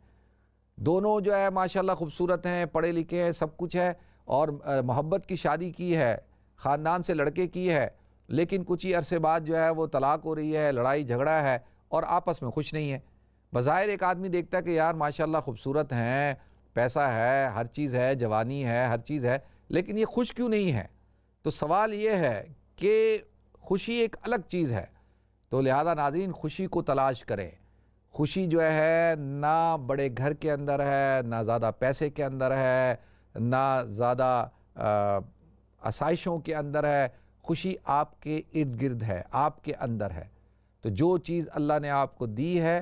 دونوں جو ہے ماشاءاللہ خوبصورت ہیں، پڑھے لکھے ہیں، سب کچھ ہے، اور محبت کی شادی کی ہے، خاندان سے لڑکے کی ہے، لیکن کچھ ہی عرصے بعد جو ہے وہ طلاق ہو رہی ہے، لڑائی جھگڑا ہے، اور آپس میں خوش نہیں ہے. بظاہر ایک آدمی دیکھتا ہے کہ یار ماشاءاللہ خوبصورت ہیں، پیسہ ہے، ہر چیز ہے، جوانی ہے، ہر چیز ہے، لیکن یہ خوش کیوں نہیں ہے؟ تو سوال یہ ہے کہ خوشی ایک الگ چیز ہے. تو لہذا ناظرین، خوشی کو تلاش کریں. خوشی جو ہے نہ بڑے گھر کے اندر ہے، نہ زیادہ پیسے کے اندر ہے، نہ زیادہ آسائشوں کے اندر ہے. خوشی آپ کے ارد گرد ہے، آپ کے اندر ہے. تو جو چیز اللہ نے آپ کو دی ہے،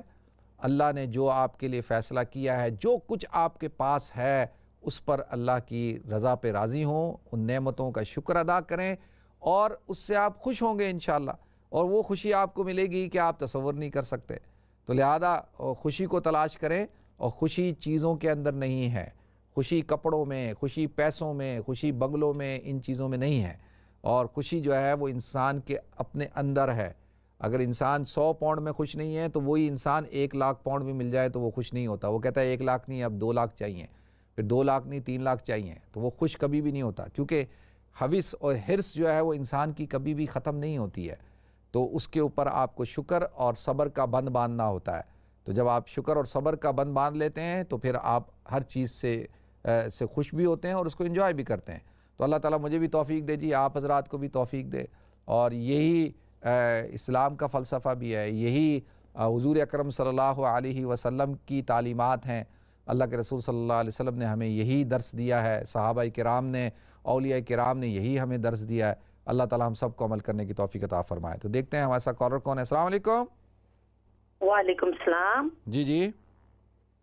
اللہ نے جو آپ کے لیے فیصلہ کیا ہے، جو کچھ آپ کے پاس ہے، اس پر اللہ کی رضا پہ راضی ہوں، ان نعمتوں کا شکر ادا کریں، اور اس سے آپ خوش ہوں گے انشاءاللہ. اور وہ خوشی آپ کو ملے گی کہ آپ تصور نہیں کر سکتے. تو لہذا خوشی کو تلاش کریں، اور خوشی چیزوں کے اندر نہیں ہے. خوشی کپڑوں میں، خوشی پیسوں میں، خوشی بنگلوں میں، ان چیزوں میں نہیں ہے. اور خوشی جو ہے وہ انسان کے اپنے اندر ہے. اگر انسان 100 پاؤنڈ میں خوش نہیں ہے تو وہی انسان 1 لاکھ پاؤنڈ بھی مل جائے تو وہ خوش نہیں ہوتا. وہ کہتا ہے 1 لاکھ نہیں، اب 2 لاکھ چاہیے، پھر 2 لاکھ نہیں 3 لاکھ چاہیے. تو وہ خوش کبھی بھی نہیں ہوتا، کیونکہ حوث اور حرص جو ہے وہ انسان کی کبھی بھی ختم نہیں ہوتی ہے. تو اس کے اوپر آپ کو شکر اور صبر کا بند باندھنا ہوتا ہے. تو جب آپ شکر اور صبر کا بند باندھ لیتے ہیں تو پھر آپ ہر چیز سے خوش بھی ہوتے ہیں اور اس کو انجوائے بھی کرتے ہیں. تو اللہ تعالیٰ مجھے بھی توفیق دے جی، آپ حضرات کو بھی توفیق دے. اور یہی اسلام کا فلسفہ بھی ہے، یہی حضور اکرم صلی اللہ علیہ وسلم کی تعلیمات ہیں. اللہ کے رسول صلی اللہ علیہ وسلم نے ہمیں یہی درس دیا ہے، صحابہ کرام نے، اولیاء کرام نے یہی ہمیں درس دیا ہے. اللہ تعالیٰ ہم سب کو عمل کرنے کی توفیق عطا فرمائے. تو دیکھتے ہیں ہمارے ساتھ کالر کون ہے. السلام علیکم. وعلیکم السلام. جی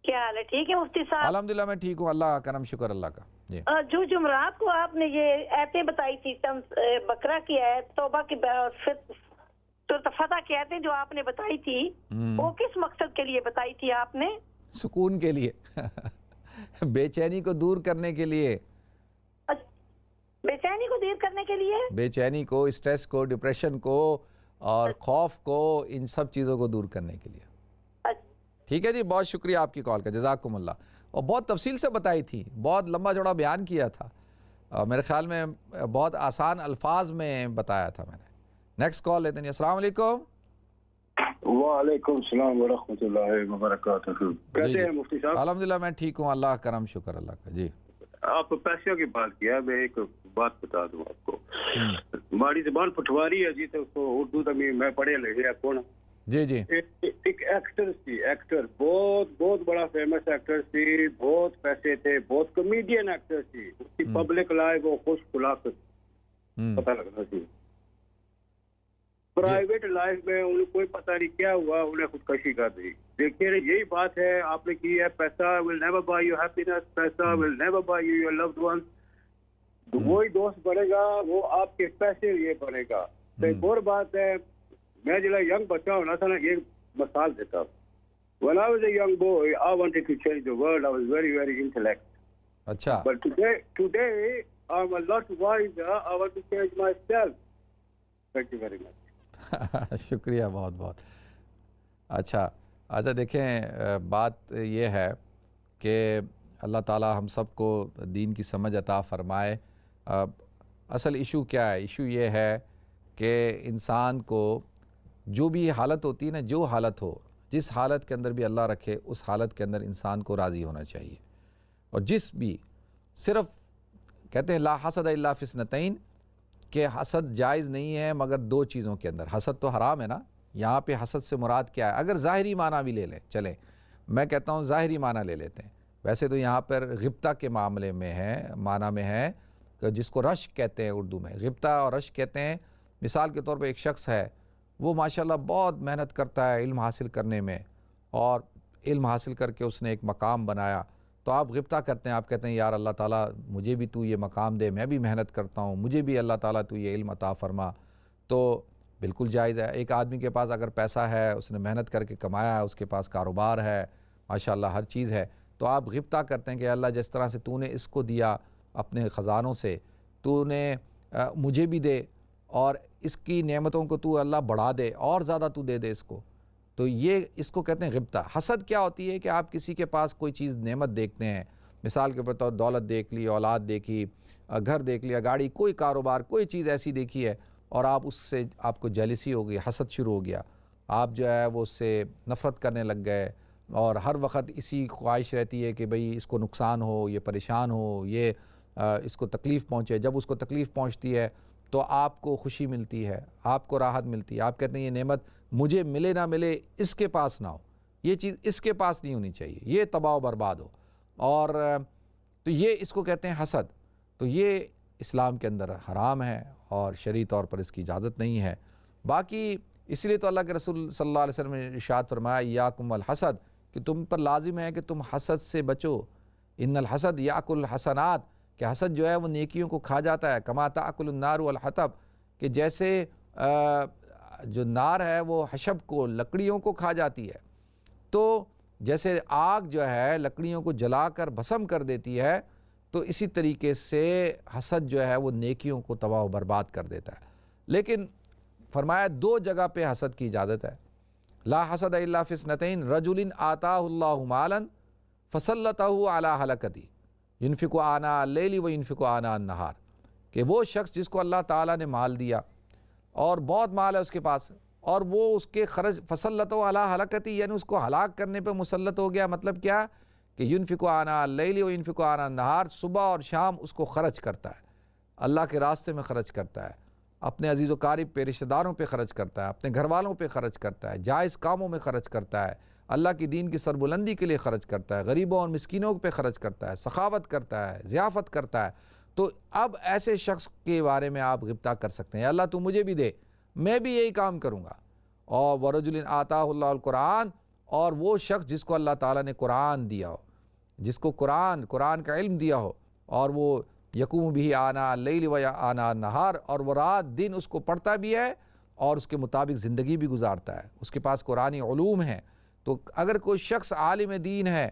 کیا حال ہے؟ ٹھیک ہے مفتی صاحب؟ الحمدللہ میں ٹھیک ہوں، اللہ کرم، شکر اللہ کا. جی، جو جمعرات کو آپ نے یہ آیتیں بتائی تھی، بقرہ کی آیت، توبہ کی، فتح کی آیتیں جو آپ نے بتائی تھی، وہ کس مقصد کے لیے بتائی تھی آپ نے؟ سکون کے لیے، بے چینی کو دور کرنے کے لیے. کرنے کے لیے؟ بے چینی کو، اسٹریس کو، ڈپریشن کو اور خوف کو، ان سب چیزوں کو دور کرنے کے لیے۔ ٹھیک ہے جی، بہت شکریہ آپ کی کال کا، جزاکم اللہ۔ اور بہت تفصیل سے بتائی تھی، بہت لمبا چوڑا بیان کیا تھا، میرے خیال میں بہت آسان الفاظ میں بتایا تھا میں نے۔ نیکسٹ کال لیتے ہیں۔ السلام علیکم۔ وعلیکم السلام ورحمۃ اللہ وبرکاتہ۔ کیسے ہیں مفتی صاحب؟ الحمدللہ میں ٹھیک ہوں، اللہ کرم، شکر اللہ کا۔ جی آپ پیسوں کی بات کیا، میں ایک بات بتا دوں آپ کو۔ ہماری زبان پٹواری ہے جی، تو اس کو اردو میں پڑھے لکھے کون؟ جی جی، ایک ایکٹر تھی، ایکٹر بہت بڑا فیمس ایکٹر تھی، بہت پیسے تھے، بہت کمیڈین ایکٹر تھی۔ اس کی پبلک لائف وہ خوش خلاق پتہ لگنا تھی، پرائیویٹ لائف میں انہیں کوئی پتہ نہیں کیا ہوا، انہیں خودکشی کر دی۔ دیکھیے یہی بات ہے آپ نے کی ہے، پیسہ will never buy you happiness، پیسہ will never buy you your loved ones۔ وہی دوست بنے گا وہ آپ کے پیسے لیے بنے گا۔ ایک اور بات ہے، میں جو ینگ بچہ ہونا تھا نا، یہ مثال دیتا ہوں۔ When I was a young boy, I wanted to change the world. I was very intellect. اچھا، But today I'm a lot wiser. I want to change myself. Thank you very much. شکریہ بہت بہت۔ اچھا دیکھیں، بات یہ ہے کہ اللہ تعالی ہم سب کو دین کی سمجھ عطا فرمائے۔ اصل ایشو کیا ہے؟ ایشو یہ ہے کہ انسان کو جو بھی حالت ہوتی ہے نا، جو حالت ہو، جس حالت کے اندر بھی اللہ رکھے، اس حالت کے اندر انسان کو راضی ہونا چاہیے۔ اور جس بھی صرف کہتے ہیں لا حسد الا فی اثنتین، کہ حسد جائز نہیں ہے مگر دو چیزوں کے اندر۔ حسد تو حرام ہے نا، یہاں پہ حسد سے مراد کیا ہے؟ اگر ظاہری معنی بھی لے لیں، چلیں میں کہتا ہوں ظاہری معنی لے لیتے ہیں، ویسے تو یہاں پر غبطہ کے معاملے میں ہے، معنی میں ہے، جس کو رشک کہتے ہیں اردو میں، غبطہ اور رشک کہتے ہیں۔ مثال کے طور پہ ایک شخص ہے، وہ ماشاءاللہ بہت محنت کرتا ہے علم حاصل کرنے میں، اور علم حاصل کر کے اس نے ایک مقام بنایا، تو آپ غبطہ کرتے ہیں، آپ کہتے ہیں یار اللہ تعالیٰ مجھے بھی تو یہ مقام دے، میں بھی محنت کرتا ہوں، مجھے بھی اللہ تعالیٰ تو یہ علم عطا فرما۔ تو بالکل جائز ہے۔ ایک آدمی کے پاس اگر پیسہ ہے، اس نے محنت کر کے کمایا ہے، اس کے پاس کاروبار ہے، ماشاءاللہ ہر چیز ہے، تو آپ غبطہ کرتے ہیں کہ اللہ جس طرح سے تو نے اس کو دیا اپنے خزانوں سے، تو نے مجھے بھی دے، اور اس کی نعمتوں کو تو اللہ بڑھا دے، اور زیادہ تو دے اس کو۔ تو یہ اس کو کہتے ہیں غبطہ۔ حسد کیا ہوتی ہے کہ آپ کسی کے پاس کوئی چیز نعمت دیکھتے ہیں، مثال کے طور دولت دیکھ لی، اولاد دیکھی، گھر دیکھ لیا، گاڑی، کوئی کاروبار، کوئی چیز ایسی دیکھی ہے، اور آپ اس سے آپ کو جیلسی ہو گئی، حسد شروع ہو گیا، آپ جو ہے وہ اس سے نفرت کرنے لگ گئے، اور ہر وقت اسی خواہش رہتی ہے کہ بھئی اس کو نقصان ہو، یہ پریشان ہو، یہ اس کو تکلیف پہنچے۔ جب اس کو تکلیف پہنچتی ہے تو آپ کو خوشی ملتی ہے، آپ کو راحت ملتی ہے، آپ کہتے ہیں یہ نعمت مجھے ملے نہ ملے، اس کے پاس نہ ہو، یہ چیز اس کے پاس نہیں ہونی چاہیے، یہ تباہ و برباد ہو، اور تو یہ اس کو کہتے ہیں حسد۔ تو یہ اسلام کے اندر حرام ہے، اور شرعی طور پر اس کی اجازت نہیں ہے۔ باقی اس لیے تو اللہ کے رسول صلی اللہ علیہ وسلم نے ارشاد فرمایا ایاکم والحسد، کہ تم پر لازم ہے کہ تم حسد سے بچو، ان الحسد یاکل الحسنات، کہ حسد جو ہے وہ نیکیوں کو کھا جاتا ہے، کما تاکل النار والحطب، کہ جیسے جو نار ہے وہ حشب کو، لکڑیوں کو کھا جاتی ہے، تو جیسے آگ جو ہے لکڑیوں کو جلا کر بھسم کر دیتی ہے، تو اسی طریقے سے حسد جو ہے وہ نیکیوں کو تباہ و برباد کر دیتا ہے۔ لیکن فرمایا دو جگہ پہ حسد کی اجازت ہے، لا حسد الا فی اثنتین، رجل آتاہ اللہ مالا فسلطہ علی ہلکتی ینفق آناء اللیل و ینفق آناء النہار، کہ وہ شخص جس کو اللہ تعالیٰ نے مال دیا، اور بہت مال ہے اس کے پاس، اور وہ اس کے خرچ فسلطہ علی ہلکتی، یعنی اس کو ہلاک کرنے پہ مسلط ہو گیا۔ مطلب کیا کہ ینفق آناء اللیل و ینفق آناء النہار، صبح اور شام اس کو خرچ کرتا ہے، اللہ کے راستے میں خرچ کرتا ہے، اپنے عزیز و قارب پہ، رشتہ داروں پہ خرچ کرتا ہے، اپنے گھر والوں پہ خرچ کرتا ہے، جائز کاموں میں خرچ کرتا ہے، اللہ کی دین کی سربلندی کے لیے خرچ کرتا ہے، غریبوں اور مسکینوں پہ خرچ کرتا ہے، سخاوت کرتا ہے، ضیافت کرتا ہے۔ تو اب ایسے شخص کے بارے میں آپ غبطہ کر سکتے ہیں، اللہ تو مجھے بھی دے، میں بھی یہی کام کروں گا۔ اور ورجل آتاہ اللہ القرآن، اور وہ شخص جس کو اللہ تعالیٰ نے قرآن دیا ہو، جس کو قرآن کا علم دیا ہو، اور وہ یقوم بھی آناء اللیل و آناء النہار، اور وہ رات دن اس کو پڑھتا بھی ہے اور اس کے مطابق زندگی بھی گزارتا ہے، اس کے پاس قرآنی علوم ہیں۔ تو اگر کوئی شخص عالم دین ہے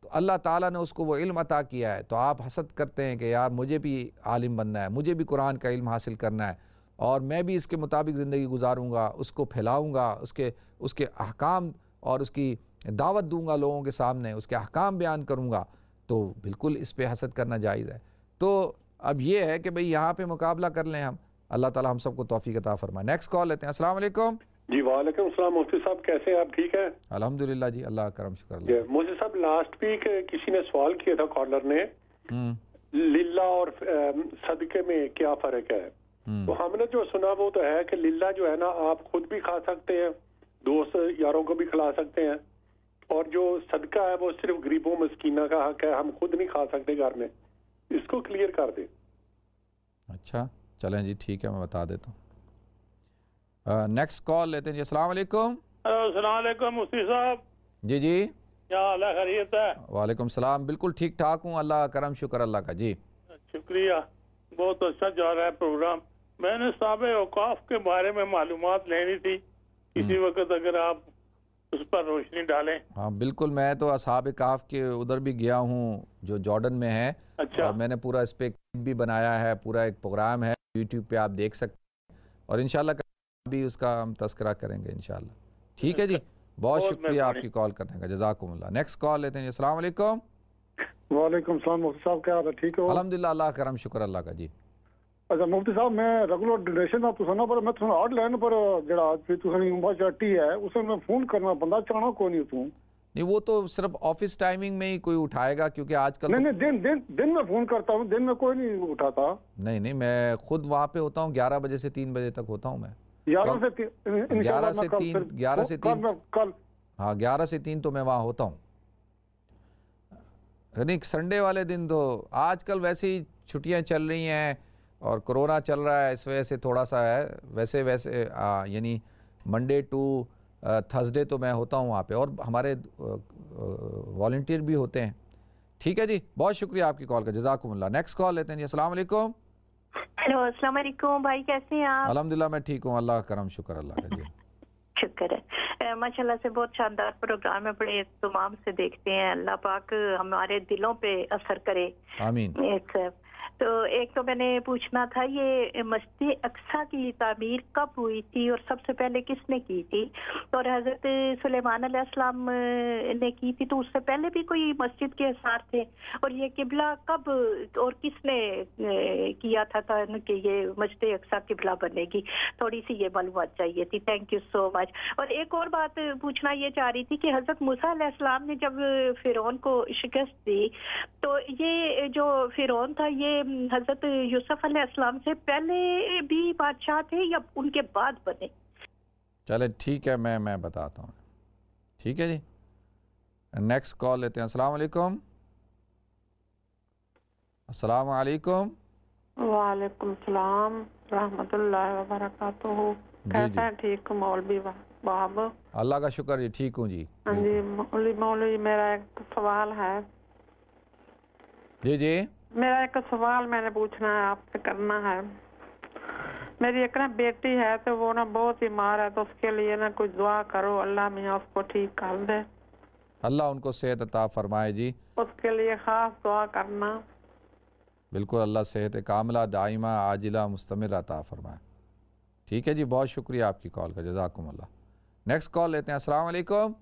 تو اللہ تعالیٰ نے اس کو وہ علم عطا کیا ہے، تو آپ حسد کرتے ہیں کہ یار مجھے بھی عالم بننا ہے، مجھے بھی قرآن کا علم حاصل کرنا ہے اور میں بھی اس کے مطابق زندگی گزاروں گا، اس کو پھیلاؤں گا، اس کے احکام اور اس کی دعوت دوں گا لوگوں کے سامنے، اس کے احکام بیان کروں گا، تو بالکل اس پہ حسد کرنا جائز ہے۔ تو اب یہ ہے کہ بھئی یہاں پہ مقابلہ کر لیں ہم، اللہ تعالیٰ ہم سب کو توفیق عطا فرمائے۔ نیکسٹ کال لیتے ہیں۔ السلام علیکم۔ جی وعلیکم السلام مفتی صاحب، کیسے ہیں آپ؟ ٹھیک ہے الحمدللہ جی، اللہ کا کرم شکر اللہ۔ مفتی صاحب لاسٹ ویک کسی نے سوال کیا تھا کالر نے، للہ اور صدقے میں کیا فرق ہے؟ تو ہم نے جو سنا وہ تو ہے کہ للہ جو ہے نا آپ خود بھی کھا سکتے ہیں، دوست یاروں کو بھی کھلا سکتے ہیں، اور جو صدقہ ہے وہ صرف غریبوں مسکینہ کا حق ہے، ہم خود نہیں کھا سکتے گھر میں، اس کو کلیئر کر دیں۔ اچھا چلیں جی ٹھیک ہے، میں بتا دیتا ہوں۔ نیکسٹ کال لیتے ہیں جی۔ السلام علیکم۔ السلام علیکم مفتی صاحب، جی جی کیا حال ہے؟ خیریت ہے؟ وعلیکم السلام، بالکل ٹھیک ٹھاک ہوں، اللہ کا کرم شکر اللہ کا۔ جی شکریہ، بہت اچھا جا رہا ہے پروگرام۔ میں نے صاحب اوقاف کے بارے میں معلومات لینی تھی، کسی وقت اگر آپ اس پر روشنی ڈالیں۔ ہاں بالکل، میں تو اصحاب کہف کے ادھر بھی گیا ہوں جو جارڈن میں ہے، اچھا، اور میں نے پورا اس پہ بھی بنایا ہے، پورا ایک پروگرام ہے یوٹیوب پہ، آپ دیکھ سکتے ہیں، اور انشاءاللہ بھی اس کا ہم تذکرہ کریں گے انشاءاللہ۔ ٹھیک ہے جی، بہت شکریہ آپ کی کال کرنے کا، جزاکم اللہ۔ نیکسٹ کال لیتے ہیں جی۔ السلام علیکم۔ وعلیکم السلام مفتی صاحب، کیا حال ہے؟ ٹھیک ہو؟ الحمدللہ، اللہ کا کرم شکر اللہ کا۔ جی اچھا مفتی صاحب، میں ریگولر ڈونیشن دا تساں پر میں تساں آڈ لائن پر جڑا پھر تساں عمرہ چاٹی ہے اسے میں فون کرنا بندہ چاہنا کوئی نہیں تو نہیں، وہ تو صرف آفس ٹائمنگ میں ہی کوئی اٹھائے گا، کیونکہ آج کل نہیں دن میں فون کرتا ہوں، دن میں کوئی نہیں اٹھاتا۔ نہیں میں خود وہاں پہ ہوتا ہوں، 11 بجے سے 3 بجے تک ہوتا ہوں میں، 11 سے 3 کل، ہاں 11 سے 3 تو میں وہاں ہوتا ہوں، یعنی سنڈے والے دن تو آج کل ویسے ہی چھٹیاں چل رہی ہیں اور کرونا چل رہا ہے، اس وجہ سے تھوڑا سا ہے، ویسے یعنی منڈے ٹو تھرسڈے تو میں ہوتا ہوں وہاں پہ، اور ہمارے والنٹیئر بھی ہوتے ہیں۔ ٹھیک ہے جی، بہت شکریہ آپ کی کال کا، جزاکم اللہ۔ نیکسٹ کال لیتے ہیں جی۔ السلام علیکم۔ ہیلو، السلام علیکم بھائی، کیسے ہیں آپ؟ الحمدللہ میں ٹھیک ہوں، اللہ کا کرم شکر اللہ کا۔ جی شکر ہے، ماشاءاللہ سے بہت شاندار پروگرام ہے، بڑے اہتمام سے دیکھتے ہیں، اللہ پاک ہمارے دلوں پہ اثر کرے، آمین۔ تو ایک تو میں نے پوچھنا تھا، یہ مسجد اقصیٰ کی تعمیر کب ہوئی تھی اور سب سے پہلے کس نے کی تھی؟ اور حضرت سلیمان علیہ السلام نے کی تھی تو اس سے پہلے بھی کوئی مسجد کے آثار تھے؟ اور یہ قبلہ کب اور کس نے کیا تھا کہ یہ مسجد اقصیٰ قبلہ بنے گی؟ تھوڑی سی یہ معلومات چاہیے تھی، تھینک یو سو مچ۔ اور ایک اور بات پوچھنا یہ چاہ رہی تھی کہ حضرت موسیٰ علیہ السلام نے جب فرعون کو شکست دی تو یہ جو فرعون تھا یہ حضرت یوسف علیہ السلام سے پہلے بھی بادشاہ تھے یا ان کے بعد بنے؟ چلے ٹھیک ہے، میں بتاتا ہوں۔ ٹھیک ہے جی، نیکسٹ کال لیتے ہیں۔ السلام علیکم۔ السلام علیکم۔ وعلیکم السلام رحمۃ اللہ وبرکاتہ۔ کیسے ہیں؟ ٹھیک ہوں مولوی باب؟ اللہ کا شکر جی، ٹھیک ہوں جی۔ ہاں جی مولوی، میرا ایک سوال ہے۔ جی جی، میرا ایک سوال میں نے پوچھنا ہے، آپ سے کرنا ہے۔ میری ایک نا بیٹی ہے تو وہ نا بہت بیمار ہے، تو اس کے لیے نا کچھ دعا کرو، اللہ میاں اس کو ٹھیک کر دے، اللہ ان کو صحت عطا فرمائے جی۔ اس کے لیے خاص دعا کرنا۔ بالکل، اللہ صحت کاملہ دائمہ عاجلہ مستمر عطا فرمائے۔ ٹھیک ہے جی، بہت شکریہ آپ کی کال کا، جزاکم اللہ۔ نیکسٹ کال لیتے ہیں۔ السلام علیکم۔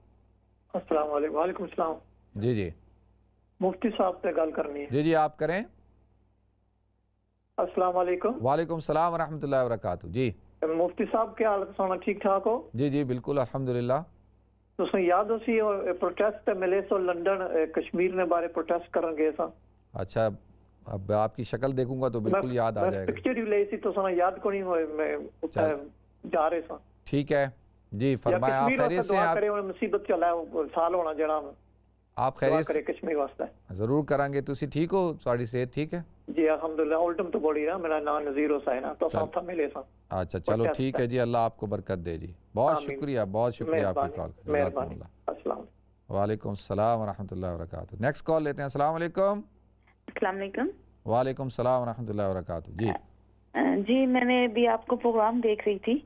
السلام علیکم۔ وعلیکم السلام۔ جی جی، مفتی صاحب سے گل کرنی ہے۔ جی جی آپ کریں۔ السلام علیکم۔ وعلیکم السلام ورحمۃ اللہ وبرکاتہ۔ جی مفتی صاحب کیا حال ہے؟ ٹھیک ٹھاک ہو؟ جی جی بالکل الحمدللہ۔ تسیں یاد ہو سی پروٹیسٹ ملے سو لندن کشمیر نے بارے پروٹیسٹ کرن گئے سا؟ اچھا، اب آپ کی شکل دیکھوں گا تو بالکل یاد آ جائے گا۔ پکچر ہی لئی سی تو یاد کو نہیں ہوئے، میں جا رہے سا۔ ٹھیک ہے جی، فرمائیں آپ خیریت سے؟ دعا کرے مصیبت چلا ہے سال ہونا جڑا، آپ خیریت کرے کشمیر واسطے ضرور کریں گے۔ تسی ٹھیک ہو؟ تھوڑی صحت ٹھیک ہے؟ جی الحمدللہ، الٹم تو بڑی رہا، میرا نام نذیر حسین ہے، تو ساتھ ملے سا۔ اچھا چلو ٹھیک ہے جی، اللہ آپ کو برکت دے جی، بہت شکریہ، بہت شکریہ آپ کی کال کا، جزاکم اللہ۔ السلام وعلیکم السلام ورحمۃ اللہ وبرکاتہ۔ نیکسٹ کال لیتے ہیں۔ السلام علیکم۔ السلام علیکم۔ وعلیکم السلام ورحمۃ اللہ وبرکاتہ۔ جی جی، میں نے ابھی آپ کو پروگرام دیکھ رہی تھی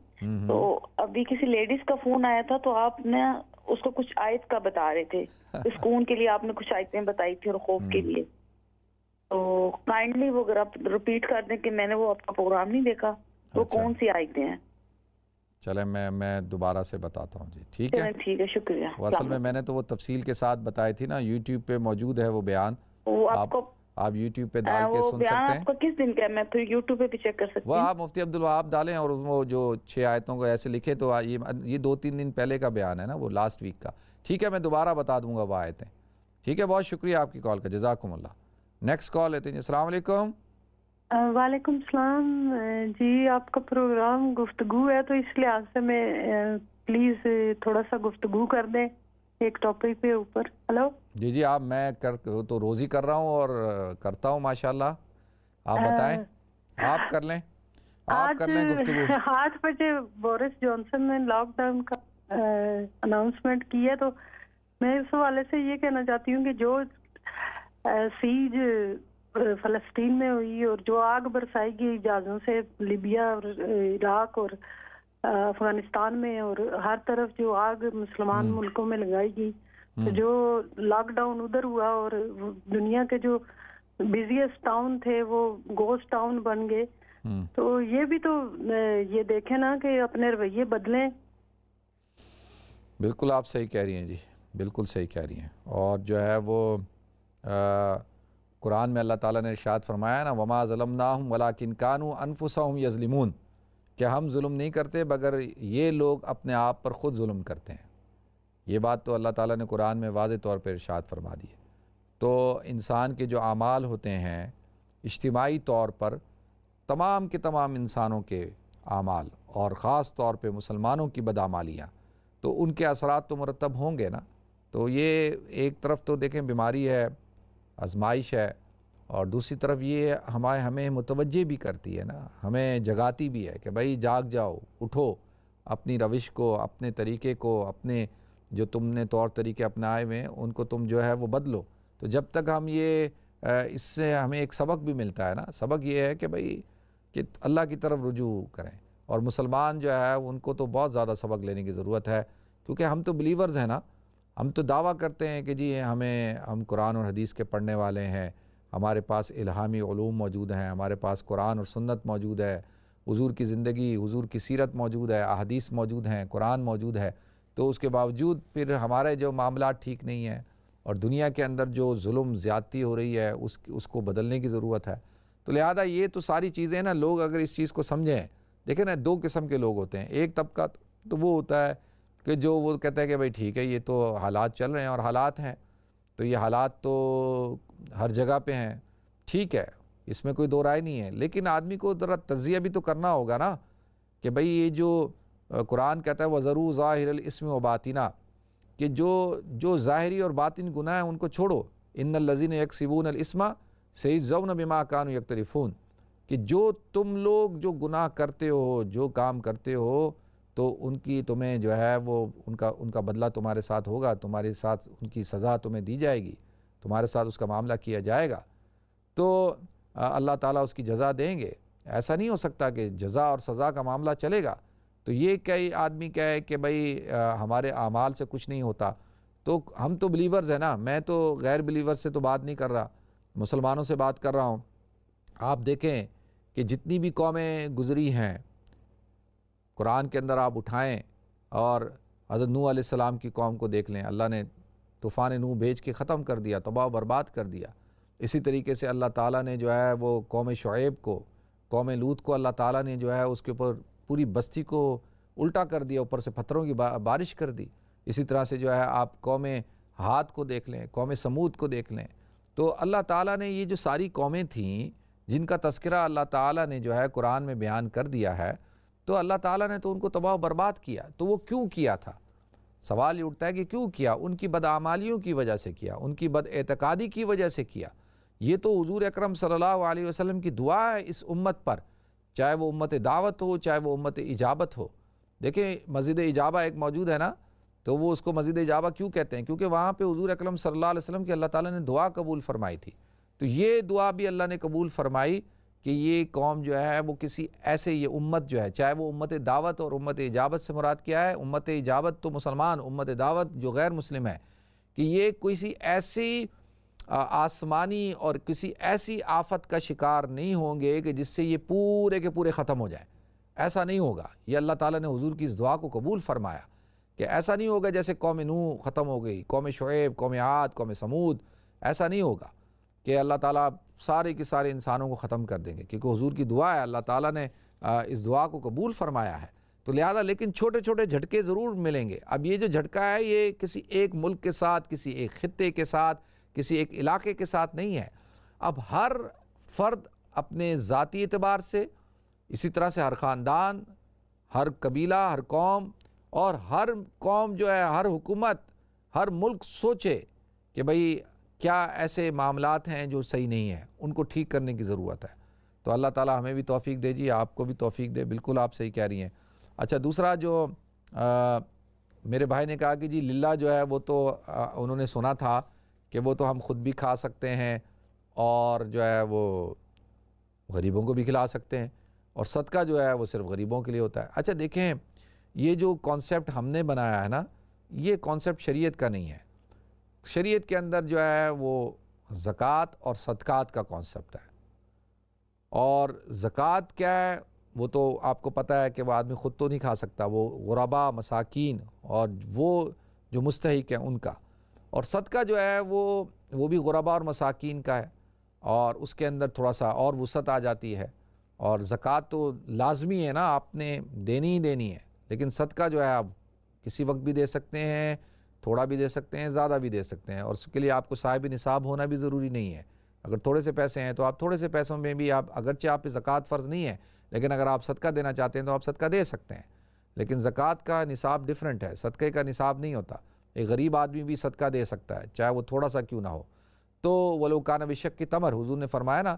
تو ابھی کسی لیڈیز کا فون آیا تھا، تو آپ نے اس کو کچھ آیت کا بتا رہے تھے، سکون کے لیے آپ نے کچھ آیتیں بتائی تھی اور خوف کے لیے، تو کائنڈلی وہ اگر آپ ریپیٹ کر دیں کہ میں نے وہ آپ کا پروگرام نہیں دیکھا، وہ کون سی آیتیں ہیں؟ چلیں میں دوبارہ سے بتاتا ہوں جی، ٹھیک ہے؟ ٹھیک ہے، شکریہ۔ اصل میں نے تو وہ تفصیل کے ساتھ بتائی تھی نا، یوٹیوب پہ موجود ہے وہ بیان، وہ آپ یوٹیوب پہ ڈال کے سن سکتے ہیں۔ آپ کا کس دن کا ہے؟ میں پھر یوٹیوب پہ بھی چیک کر سکتی ہوں؟ وہ آپ مفتی عبدالوہاب ڈالیں اور وہ جو 6 آیتوں کو ایسے لکھیں، تو یہ 2-3 دن پہلے کا بیان ہے نا، وہ لاسٹ ویک کا، ٹھیک ہے؟ میں دوبارہ بتا دوں گا وہ آیتیں، ٹھیک ہے؟ بہت شکریہ آپ کی کال کا، جزاکم اللہ۔ نیکسٹ کال لیتے ہیں۔ السلام علیکم۔ وعلیکم السلام جی، آپ کا پروگرام گفتگو ہے تو اس لحاظ سے میں پلیز تھوڑا سا گفتگو کر دیں ایک ٹاپک پہ اوپر۔ ہلو جی آپ میں تو روز ہی کر رہا ہوں اور کرتا ہوں ماشاءاللہ، آپ بتائیں، آپ کر لیں گفتگو۔ 8 بجے بورس جانسن نے لاک ڈاؤن کا اناؤنسمنٹ کی ہے، تو میں اس حوالے سے یہ کہنا چاہتی ہوں کہ جو سیج فلسطین میں ہوئی اور جو آگ برسائی گئی جہازوں سے لیبیا اور عراق اور افغانستان میں، اور ہر طرف جو آگ مسلمان ملکوں میں لگائی گئی، تو جو لاک ڈاؤن ادھر ہوا اور دنیا کے جو بزیسٹ ٹاؤن تھے وہ گوسٹ ٹاؤن بن گئے، تو یہ بھی تو یہ دیکھیں نا کہ اپنے رویے بدلیں۔ بالکل آپ صحیح کہہ رہی ہیں جی، بالکل صحیح کہہ رہی ہیں۔ اور جو ہے وہ قرآن میں اللہ تعالیٰ نے ارشاد فرمایا نا، وما ظلمناہم ولکن کانوا انفسہم یظلمون، کہ ہم ظلم نہیں کرتے مگر یہ لوگ اپنے آپ پر خود ظلم کرتے ہیں۔ یہ بات تو اللہ تعالیٰ نے قرآن میں واضح طور پر ارشاد فرما دی ہے۔ تو انسان کے جو اعمال ہوتے ہیں اجتماعی طور پر، تمام کے تمام انسانوں کے اعمال اور خاص طور پہ مسلمانوں کی بدعمالیاں، تو ان کے اثرات تو مرتب ہوں گے نا۔ تو یہ ایک طرف تو دیکھیں بیماری ہے، آزمائش ہے، اور دوسری طرف یہ ہمیں متوجہ بھی کرتی ہے نا، ہمیں جگاتی بھی ہے کہ بھائی جاگ جاؤ، اٹھو، اپنی روش کو، اپنے طریقے کو، اپنے جو تم نے طور طریقے اپنائے ہوئے ہیں ان کو تم جو ہے وہ بدلو۔ تو جب تک ہم یہ اس سے ہمیں ایک سبق بھی ملتا ہے نا، سبق یہ ہے کہ بھائی کہ اللہ کی طرف رجوع کریں، اور مسلمان جو ہے ان کو تو بہت زیادہ سبق لینے کی ضرورت ہے، کیونکہ ہم تو بلیورز ہیں نا، ہم تو دعویٰ کرتے ہیں کہ جی ہم قرآن اور حدیث کے پڑھنے والے ہیں، ہمارے پاس الہامی علوم موجود ہیں، ہمارے پاس قرآن اور سنت موجود ہے، حضور کی زندگی، حضور کی سیرت موجود ہے، احادیث موجود ہیں، قرآن موجود ہے، تو اس کے باوجود پھر ہمارے جو معاملات ٹھیک نہیں ہیں، اور دنیا کے اندر جو ظلم زیادتی ہو رہی ہے اس کو بدلنے کی ضرورت ہے۔ تو لہذا یہ تو ساری چیزیں نا، لوگ اگر اس چیز کو سمجھیں، دیکھیں نا 2 قسم کے لوگ ہوتے ہیں۔ ایک طبقہ تو وہ ہوتا ہے کہ جو وہ کہتا ہے کہ بھائی ٹھیک ہے، یہ تو حالات چل رہے ہیں اور حالات ہیں، تو یہ حالات تو ہر جگہ پہ ہیں، ٹھیک ہے، اس میں کوئی دو رائے نہیں ہے، لیکن آدمی کو ذرا تجزیہ بھی تو کرنا ہوگا نا کہ بھئی یہ جو قرآن کہتا ہے وَذَرُوا ظَاهِرَ الْإِثْمِ وَبَاطِنَهُ، کہ جو ظاہری اور باطن گناہ ہیں ان کو چھوڑو، إِنَّ الَّذِينَ يَكْسِبُونَ الْإِثْمَ سَيُجْزَوْنَ بِمَا كَانُوا يَقْتَرِفُونَ، کہ جو تم لوگ جو گناہ کرتے ہو، جو کام کرتے ہو، تو ان کی تمہیں جو ہے وہ ان کا بدلہ تمہارے ساتھ ہوگا، تمہارے ساتھ ان کی سزا تمہیں دی جائے گی، تمہارے ساتھ اس کا معاملہ کیا جائے گا، تو اللہ تعالیٰ اس کی جزا دیں گے۔ ایسا نہیں ہو سکتا کہ جزا اور سزا کا معاملہ چلے گا۔ تو یہ کئی آدمی کہے کہ بھئی ہمارے اعمال سے کچھ نہیں ہوتا، تو ہم تو بلیورز ہیں نا، میں تو غیر بلیورز سے تو بات نہیں کر رہا، مسلمانوں سے بات کر رہا ہوں۔ آپ دیکھیں کہ جتنی بھی قومیں گزری ہیں قرآن کے اندر، آپ اٹھائیں اور حضرت نوح علیہ السلام کی قوم کو دیکھ لیں، اللہ نے طوفان نوح بھیج کے ختم کر دیا، تباہ و برباد کر دیا۔ اسی طریقے سے اللہ تعالیٰ نے جو ہے وہ قوم شعیب کو، قوم لوط کو اللہ تعالیٰ نے جو ہے اس کے اوپر پوری بستی کو الٹا کر دیا، اوپر سے پتھروں کی بارش کر دی۔ اسی طرح سے جو ہے آپ قوم ہاد کو دیکھ لیں، قوم سمود کو دیکھ لیں۔ تو اللہ تعالیٰ نے یہ جو ساری قومیں تھیں جن کا تذکرہ اللہ تعالیٰ نے جو ہے قرآن میں بیان کر دیا ہے، تو اللہ تعالیٰ نے تو ان کو تباہ و برباد کیا۔ تو وہ کیوں کیا تھا؟ سوال یہ اٹھتا ہے کہ کیوں کیا؟ ان کی بدعمالیوں کی وجہ سے کیا، ان کی بد اعتقادی کی وجہ سے کیا۔ یہ تو حضور اکرم صلی اللہ علیہ وسلم کی دعا ہے اس امت پر، چاہے وہ امت دعوت ہو، چاہے وہ امت اجابت ہو۔ دیکھیں مسجد اجابہ ایک موجود ہے نا، تو وہ اس کو مسجد اجابہ کیوں کہتے ہیں؟ کیونکہ وہاں پہ حضور اکرم صلی اللہ علیہ وسلم کی اللہ تعالیٰ نے دعا قبول فرمائی تھی۔ تو یہ دعا بھی اللہ نے قبول فرمائی کہ یہ قوم جو ہے وہ کسی ایسے، یہ امت جو ہے، چاہے وہ امت دعوت اور امت اجابت سے مراد کیا ہے، امت اجابت تو مسلمان، امت دعوت جو غیر مسلم ہے، کہ یہ کسی ایسی آسمانی اور کسی ایسی آفت کا شکار نہیں ہوں گے کہ جس سے یہ پورے کے پورے ختم ہو جائیں. ایسا نہیں ہوگا. یہ اللہ تعالیٰ نے حضور کی اس دعا کو قبول فرمایا کہ ایسا نہیں ہوگا جیسے قوم نوح ختم ہو گئی، قوم شعیب، قوم عاد، قوم سمود. ایسا نہیں ہوگا کہ اللہ تعالیٰ سارے کے سارے انسانوں کو ختم کر دیں گے، کیونکہ حضور کی دعا ہے، اللہ تعالیٰ نے اس دعا کو قبول فرمایا ہے. تو لہذا لیکن چھوٹے چھوٹے جھٹکے ضرور ملیں گے. اب یہ جو جھٹکا ہے یہ کسی ایک ملک کے ساتھ، کسی ایک خطے کے ساتھ، کسی ایک علاقے کے ساتھ نہیں ہے. اب ہر فرد اپنے ذاتی اعتبار سے، اسی طرح سے ہر خاندان، ہر قبیلہ، ہر قوم، اور ہر قوم جو ہے، ہر حکومت، ہر ملک سوچے کہ بھئی کیا ایسے معاملات ہیں جو صحیح نہیں ہیں، ان کو ٹھیک کرنے کی ضرورت ہے. تو اللہ تعالیٰ ہمیں بھی توفیق دے جی، آپ کو بھی توفیق دے. بالکل آپ صحیح کہہ رہی ہیں. اچھا، دوسرا جو میرے بھائی نے کہا کہ جی للہ جو ہے وہ تو انہوں نے سنا تھا کہ وہ تو ہم خود بھی کھا سکتے ہیں اور جو ہے وہ غریبوں کو بھی کھلا سکتے ہیں، اور صدقہ جو ہے وہ صرف غریبوں کے لیے ہوتا ہے. اچھا دیکھیں، یہ جو کانسیپٹ ہم نے بنایا ہے نا، یہ کانسیپٹ شریعت کا نہیں ہے. شریعت کے اندر جو ہے وہ زکوٰۃ اور صدقات کا کانسیپٹ ہے. اور زکوٰۃ کیا ہے وہ تو آپ کو پتہ ہے کہ وہ آدمی خود تو نہیں کھا سکتا، وہ غربا، مساکین اور وہ جو مستحق ہیں ان کا. اور صدقہ جو ہے وہ بھی غربا اور مساکین کا ہے، اور اس کے اندر تھوڑا سا اور وسعت آ جاتی ہے. اور زکوٰۃ تو لازمی ہے نا، آپ نے دینی ہی دینی ہے. لیکن صدقہ جو ہے آپ کسی وقت بھی دے سکتے ہیں، تھوڑا بھی دے سکتے ہیں، زیادہ بھی دے سکتے ہیں، اور اس کے لیے آپ کو صاحب نصاب ہونا بھی ضروری نہیں ہے. اگر تھوڑے سے پیسے ہیں تو آپ تھوڑے سے پیسوں میں بھی، آپ اگرچہ آپ پہ زکوٰۃ فرض نہیں ہے، لیکن اگر آپ صدقہ دینا چاہتے ہیں تو آپ صدقہ دے سکتے ہیں. لیکن زکوٰۃ کا نصاب ڈیفرنٹ ہے، صدقے کا نصاب نہیں ہوتا. ایک غریب آدمی بھی صدقہ دے سکتا ہے، چاہے وہ تھوڑا سا کیوں نہ ہو. تو وَلَوْ كَانَ بِشَقِّ تَمْرٍ، حضور نے فرمایا نا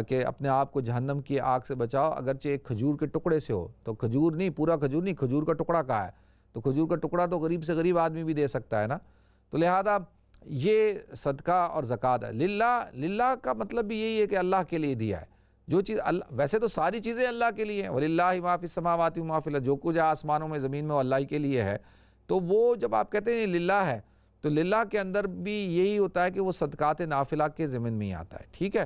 کہ اپنے آپ کو جہنم کی آگ سے بچاؤ، اگرچہ ایک کھجور کے ٹکڑے سے ہو. تو کھجور نہیں، پورا کھجور نہیں، کھجور کا ٹکڑا کہا ہے. تو کھجور کا ٹکڑا تو غریب سے غریب آدمی بھی دے سکتا ہے نا. تو لہذا یہ صدقہ اور زکوٰۃ ہے. للہ کا مطلب بھی یہی ہے کہ اللہ کے لیے دیا ہے. جو چیز اللہ، ویسے تو ساری چیزیں اللہ کے لیے ہیں، وَلِلَّهِ مَا فِي السَّمَاوَاتِ وَمَا فِي الْأَرْضِ، جو کچھ آسمانوں میں زمین میں وہ اللہ ہی کے لیے ہے. تو وہ جب آپ کہتے ہیں للہ ہے، تو للہ کے اندر بھی یہی ہوتا ہے کہ وہ صدقات نافلہ کے ضمن میں ہی آتا ہے. ٹھیک ہے،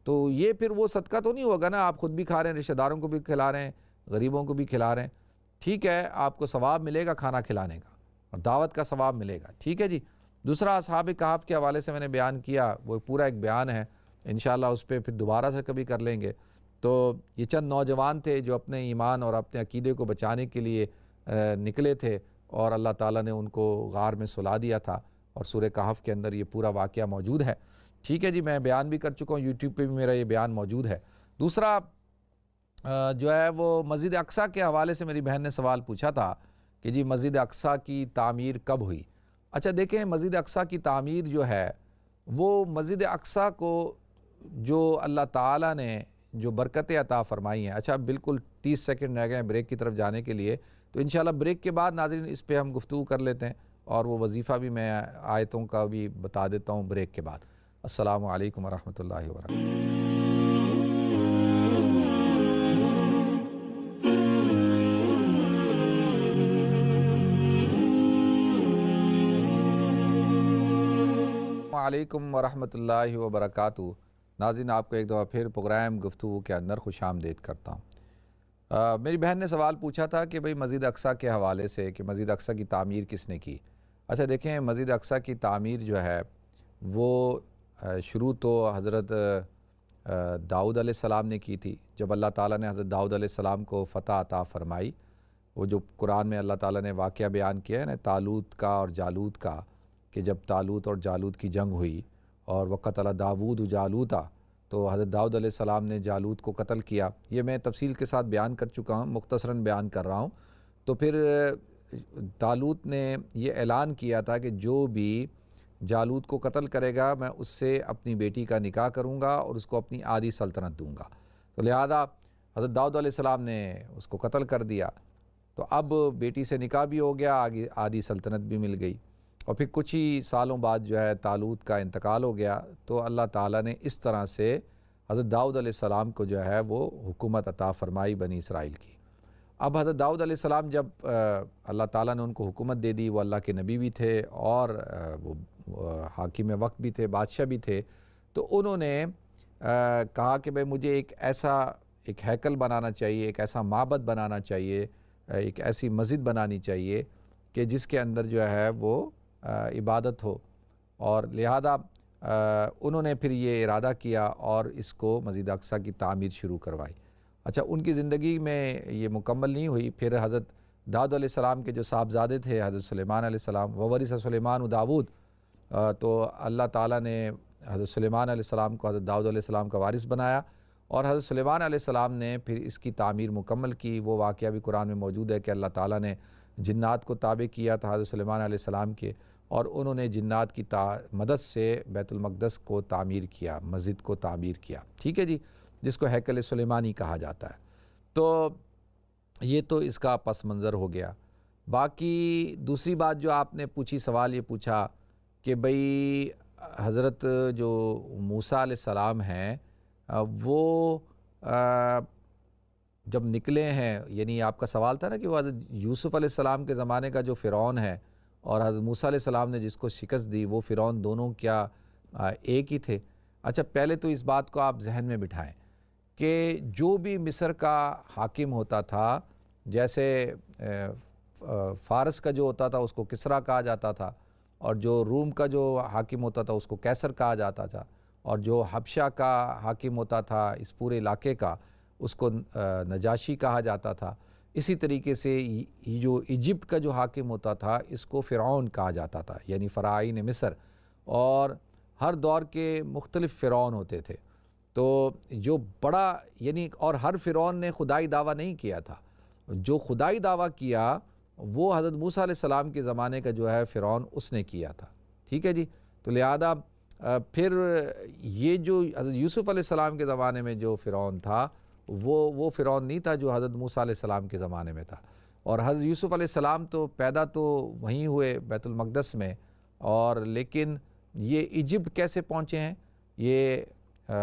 تو یہ پھر وہ صدقہ تو نہیں ہوگا نا، آپ خود بھی کھا رہے ہیں، رشتہ داروں کو بھی کھلا رہے ہیں، غریبوں کو بھی کھلا رہے ہیں. ٹھیک ہے، آپ کو ثواب ملے گا کھانا کھلانے کا، اور دعوت کا ثواب ملے گا. ٹھیک ہے جی. دوسرا اصحاب کہف کے حوالے سے میں نے بیان کیا، وہ پورا ایک بیان ہے، انشاءاللہ اس پہ پھر دوبارہ سے کبھی کر لیں گے. تو یہ چند نوجوان تھے جو اپنے ایمان اور اپنے عقیدے کو بچانے کے لیے نکلے تھے، اور اللہ تعالیٰ نے ان کو غار میں سلا دیا تھا، اور سورہ کہف کے اندر یہ پورا واقعہ موجود ہے. ٹھیک ہے جی، میں بیان بھی کر چکا ہوں، یوٹیوب پہ بھی میرا یہ بیان موجود ہے. دوسرا جو ہے وہ مسجد اقصیٰ کے حوالے سے میری بہن نے سوال پوچھا تھا کہ جی مسجد اقصیٰ کی تعمیر کب ہوئی. اچھا دیکھیں، مسجد اقصیٰ کی تعمیر جو ہے وہ مسجد اقصیٰ کو جو اللہ تعالیٰ نے جو برکتیں عطا فرمائی ہیں. اچھا بالکل 30 سیکنڈ رہ گئے ہیں بریک کی طرف جانے کے لیے، تو انشاءاللہ بریک کے بعد ناظرین اس پہ ہم گفتگو کر لیتے ہیں، اور وہ وظیفہ بھی میں آیتوں کا بھی بتا دیتا ہوں بریک کے بعد. السلام علیکم ورحمۃ اللہ وبرکاتہ. السلام علیکم ورحمۃ اللہ وبرکاتہ. ناظرین، آپ کو ایک دفعہ پھر پروگرام گفتگو کے اندر خوش آمدید کرتا ہوں. میری بہن نے سوال پوچھا تھا کہ بھئی مسجد اقصیٰ کے حوالے سے کہ مسجد اقصیٰ کی تعمیر کس نے کی. اچھا دیکھیں، مسجد اقصیٰ کی تعمیر جو ہے وہ شروع تو حضرت داؤد علیہ السلام نے کی تھی. جب اللہ تعالیٰ نے حضرت داؤد علیہ السلام کو فتح عطا فرمائی، وہ جو قرآن میں اللہ تعالیٰ نے واقعہ بیان کیا ہے نا طالوت کا اور جالوت کا، کہ جب طالوت اور جالوت کی جنگ ہوئی اور وقتل داود جالوتا، تو حضرت داؤد علیہ السلام نے جالوت کو قتل کیا. یہ میں تفصیل کے ساتھ بیان کر چکا ہوں، مختصراً بیان کر رہا ہوں. تو پھر طالوت نے یہ اعلان کیا تھا کہ جو بھی جالوت کو قتل کرے گا میں اس سے اپنی بیٹی کا نکاح کروں گا اور اس کو اپنی آدھی سلطنت دوں گا. تو لہذا حضرت داؤد علیہ السلام نے اس کو قتل کر دیا. تو اب بیٹی سے نکاح بھی ہو گیا، آگے آدھی سلطنت بھی مل گئی. اور پھر کچھ ہی سالوں بعد جو ہے طالوت کا انتقال ہو گیا. تو اللہ تعالیٰ نے اس طرح سے حضرت داؤد علیہ السلام کو جو ہے وہ حکومت عطا فرمائی بنی اسرائیل کی۔ اب حضرت داؤد علیہ السلام جب اللہ تعالیٰ نے ان کو حکومت دے دی، وہ اللہ کے نبی بھی تھے اور وہ حاکم وقت بھی تھے، بادشاہ بھی تھے، تو انہوں نے کہا کہ بھئی مجھے ایک ہیکل بنانا چاہیے، ایک ایسا معبد بنانا چاہیے، ایک ایسی مسجد بنانی چاہیے کہ جس کے اندر جو ہے وہ عبادت ہو، اور لہذا انہوں نے پھر یہ ارادہ کیا اور اس کو مسجد اقصیٰ کی تعمیر شروع کروائی۔ اچھا، ان کی زندگی میں یہ مکمل نہیں ہوئی، پھر حضرت داؤد علیہ السلام کے جو صاحبزادے تھے حضرت سلیمان علیہ السلام، وورث سلیمان و داود، تو اللہ تعالیٰ نے حضرت سلیمان علیہ السلام کو حضرت داؤد علیہ السلام کا وارث بنایا، اور حضرت سلیمان علیہ السلام نے پھر اس کی تعمیر مکمل کی۔ وہ واقعہ بھی قرآن میں موجود ہے کہ اللہ تعالیٰ نے جنات کو تابع کیا تھا حضرت سلیمان علیہ السلام کے، اور انہوں نے جنات کی مدد سے بیت المقدس کو تعمیر کیا، مسجد کو تعمیر کیا، ٹھیک ہے جی، جس کو ہیکل سلیمانی کہا جاتا ہے۔ تو یہ تو اس کا پس منظر ہو گیا۔ باقی دوسری بات جو آپ نے پوچھی، سوال یہ پوچھا کہ بھئی حضرت جو موسیٰ علیہ السلام ہیں وہ جب نکلے ہیں، یعنی آپ کا سوال تھا نا کہ وہ حضرت یوسف علیہ السلام کے زمانے کا جو فرعون ہے اور حضرت موسیٰ علیہ السلام نے جس کو شکست دی، وہ فرعون دونوں کیا ایک ہی تھے؟ اچھا، پہلے تو اس بات کو آپ ذہن میں بٹھائیں کہ جو بھی مصر کا حاکم ہوتا تھا، جیسے فارس کا جو ہوتا تھا اس کو کسریٰ کہا جاتا تھا، اور جو روم کا جو حاکم ہوتا تھا اس کو قیصر کہا جاتا تھا، اور جو حبشہ کا حاکم ہوتا تھا اس پورے علاقے کا اس کو نجاشی کہا جاتا تھا۔ اسی طریقے سے جو ایجپٹ کا جو حاکم ہوتا تھا اس کو فرعون کہا جاتا تھا، یعنی فراعین مصر، اور ہر دور کے مختلف فرعون ہوتے تھے۔ تو جو بڑا یعنی اور ہر فرعون نے خدائی دعویٰ نہیں کیا تھا، جو خدائی دعویٰ کیا وہ حضرت موسیٰ علیہ السلام کے زمانے کا جو ہے فرعون اس نے کیا تھا، ٹھیک ہے جی۔ تو لہذا پھر یہ جو حضرت یوسف علیہ السلام کے زمانے میں جو فرعون تھا وہ فرعون نہیں تھا جو حضرت موسیٰ علیہ السلام کے زمانے میں تھا۔ اور حضرت یوسف علیہ السلام تو پیدا تو وہیں ہوئے بیت المقدس میں، اور لیکن یہ ایجپٹ کیسے پہنچے ہیں؟ یہ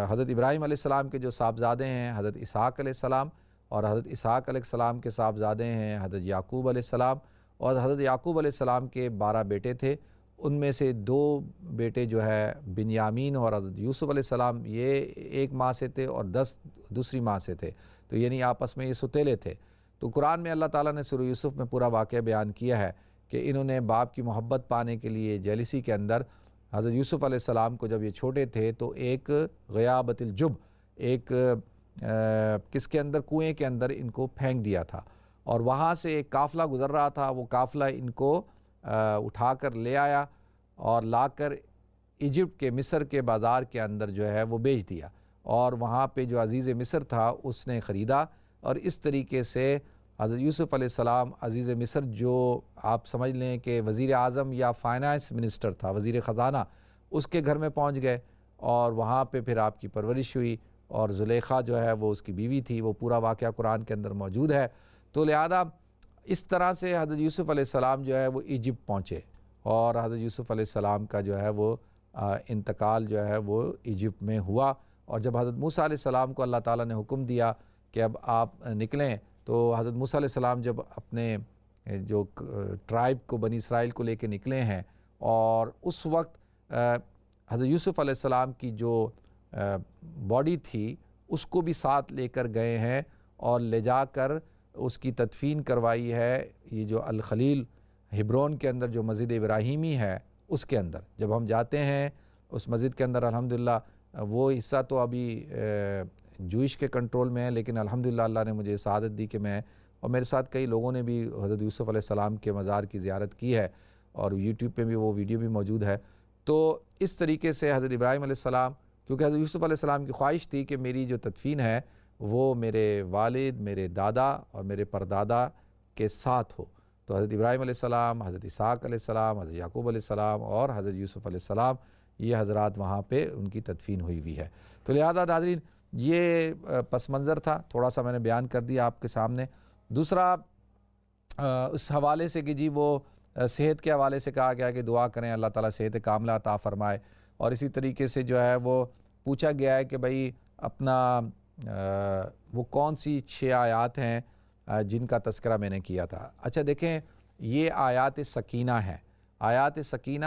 حضرت ابراہیم علیہ السلام کے جو صاحبزادے ہیں حضرت اسحاق علیہ السلام، اور حضرت اسحاق علیہ السلام کے صاحبزادے ہیں حضرت یعقوب علیہ السلام، اور حضرت یعقوب علیہ السلام کے 12 بیٹے تھے، ان میں سے 2 بیٹے جو ہے بنیامین اور حضرت یوسف علیہ السلام، یہ ایک ماں سے تھے اور 10 دوسری ماں سے تھے، تو یعنی آپس میں یہ ستیلے تھے۔ تو قرآن میں اللہ تعالیٰ نے سورہ یوسف میں پورا واقعہ بیان کیا ہے کہ انہوں نے باپ کی محبت پانے کے لیے جیلسی کے اندر حضرت یوسف علیہ السلام کو جب یہ چھوٹے تھے تو ایک غیابت الجب، ایک کس کے اندر، کنویں کے اندر ان کو پھینک دیا تھا، اور وہاں سے ایک قافلہ گزر رہا تھا، وہ قافلہ ان کو اٹھا کر لے آیا اور لا کر ایجپٹ کے مصر کے بازار کے اندر جو ہے وہ بیچ دیا، اور وہاں پہ جو عزیز مصر تھا اس نے خریدا، اور اس طریقے سے حضرت یوسف علیہ السلام عزیز مصر، جو آپ سمجھ لیں کہ وزیر اعظم یا فائنانس منسٹر تھا، وزیر خزانہ، اس کے گھر میں پہنچ گئے، اور وہاں پہ پھر آپ کی پرورش ہوئی، اور زلیخا جو ہے وہ اس کی بیوی تھی، وہ پورا واقعہ قرآن کے اندر موجود ہے۔ تو لہذا اس طرح سے حضرت یوسف علیہ السلام جو ہے وہ ایجپٹ پہنچے، اور حضرت یوسف علیہ السلام کا جو ہے وہ انتقال جو ہے وہ ایجپٹ میں ہوا۔ اور جب حضرت موسیٰ علیہ السلام کو اللہ تعالیٰ نے حکم دیا کہ اب آپ نکلیں، تو حضرت موسیٰ علیہ السلام جب اپنے جو ٹرائب کو، بنی اسرائیل کو لے کے نکلے ہیں، اور اس وقت حضرت یوسف علیہ السلام کی جو باڈی تھی اس کو بھی ساتھ لے کر گئے ہیں، اور لے جا کر اس کی تدفین کروائی ہے یہ جو الخلیل ہبرون کے اندر جو مسجد ابراہیمی ہے اس کے اندر۔ جب ہم جاتے ہیں اس مسجد کے اندر، الحمدللہ وہ حصہ تو ابھی جوئش کے کنٹرول میں ہے، لیکن الحمدللہ اللہ نے مجھے سعادت دی کہ میں اور میرے ساتھ کئی لوگوں نے بھی حضرت یوسف علیہ السلام کے مزار کی زیارت کی ہے، اور یوٹیوب پہ بھی وہ ویڈیو بھی موجود ہے۔ تو اس طریقے سے حضرت ابراہیم علیہ السلام، کیونکہ حضرت یوسف علیہ السلام کی خواہش تھی کہ میری جو تدفین ہے وہ میرے والد، میرے دادا اور میرے پردادا کے ساتھ ہو، تو حضرت ابراہیم علیہ السلام، حضرت اسحاق علیہ السلام، حضرت یعقوب علیہ السلام اور حضرت یوسف علیہ السلام، یہ حضرات وہاں پہ ان کی تدفین ہوئی ہوئی ہے۔ تو لہذا ناظرین یہ پس منظر تھا، تھوڑا سا میں نے بیان کر دیا آپ کے سامنے۔ دوسرا اس حوالے سے کہ جی وہ صحت کے حوالے سے کہا گیا کہ دعا کریں اللہ تعالیٰ صحت کاملہ عطا فرمائے، اور اسی طریقے سے جو ہے وہ پوچھا گیا ہے کہ بھئی اپنا وہ کون سی 6 آیات ہیں جن کا تذکرہ میں نے کیا تھا. اچھا دیکھیں، یہ آیات سکینہ ہیں. آیات سکینہ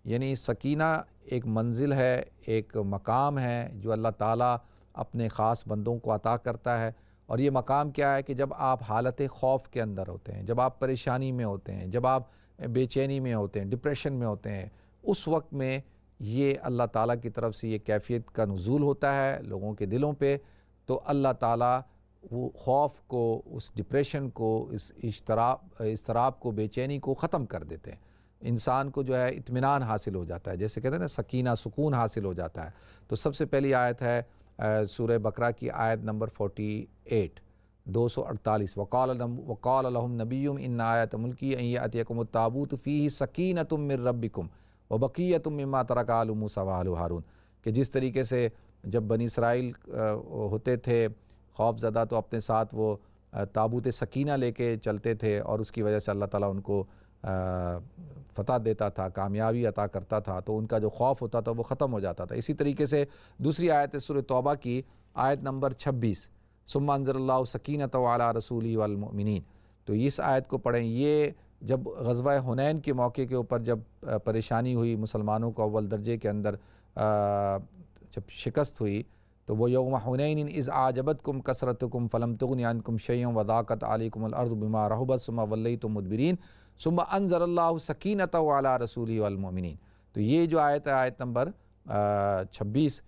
یعنی سکینہ ایک منزل ہے، ایک مقام ہے جو اللہ تعالیٰ اپنے خاص بندوں کو عطا کرتا ہے. اور یہ مقام کیا ہے کہ جب آپ حالت خوف کے اندر ہوتے ہیں، جب آپ پریشانی میں ہوتے ہیں، جب آپ بے چینی میں ہوتے ہیں، ڈپریشن میں ہوتے ہیں، اس وقت میں یہ اللہ تعالیٰ کی طرف سے یہ کیفیت کا نزول ہوتا ہے لوگوں کے دلوں پہ. تو اللہ تعالیٰ وہ خوف کو، اس ڈپریشن کو، اس اضطراب کو، بے چینی کو ختم کر دیتے ہیں. انسان کو جو ہے اطمینان حاصل ہو جاتا ہے، جیسے کہتے ہیں نا سکینہ، سکون حاصل ہو جاتا ہے. تو سب سے پہلی آیت ہے سورہ بقرہ کی آیت نمبر 48 248. وقال لهم نبیہم ان آیت ملکی ان یأتیکم التابوت فیہ سکینۃ من ربکم وبقیۃ مما ترک آل موسیٰ وآل ہارون. کہ جس طریقے سے جب بنی اسرائیل ہوتے تھے خوف زدہ تو اپنے ساتھ وہ تابوت سکینہ لے کے چلتے تھے، اور اس کی وجہ سے اللہ تعالیٰ ان کو فتح دیتا تھا، کامیابی عطا کرتا تھا، تو ان کا جو خوف ہوتا تھا وہ ختم ہو جاتا تھا. اسی طریقے سے دوسری آیت سورہ توبہ کی آیت نمبر 26 ثم انزل اللہ سکینۃ علی رسولہ والمؤمنین. تو اس آیت کو پڑھیں. یہ جب غزوہ حنین کے موقع کے اوپر جب پریشانی ہوئی مسلمانوں کو، اول درجے کے اندر جب شکست ہوئی، تو وہ یوم حنین اذ اعجبتکم کثرتکم فلم تغن عنکم شیئا وضاقت علیکم الارض بما رحبت ثم ولیتم مدبرین ثم انزل اللہ سکینۃ علی رسولہ والمؤمنین. تو یہ جو آیت ہے آیت نمبر 26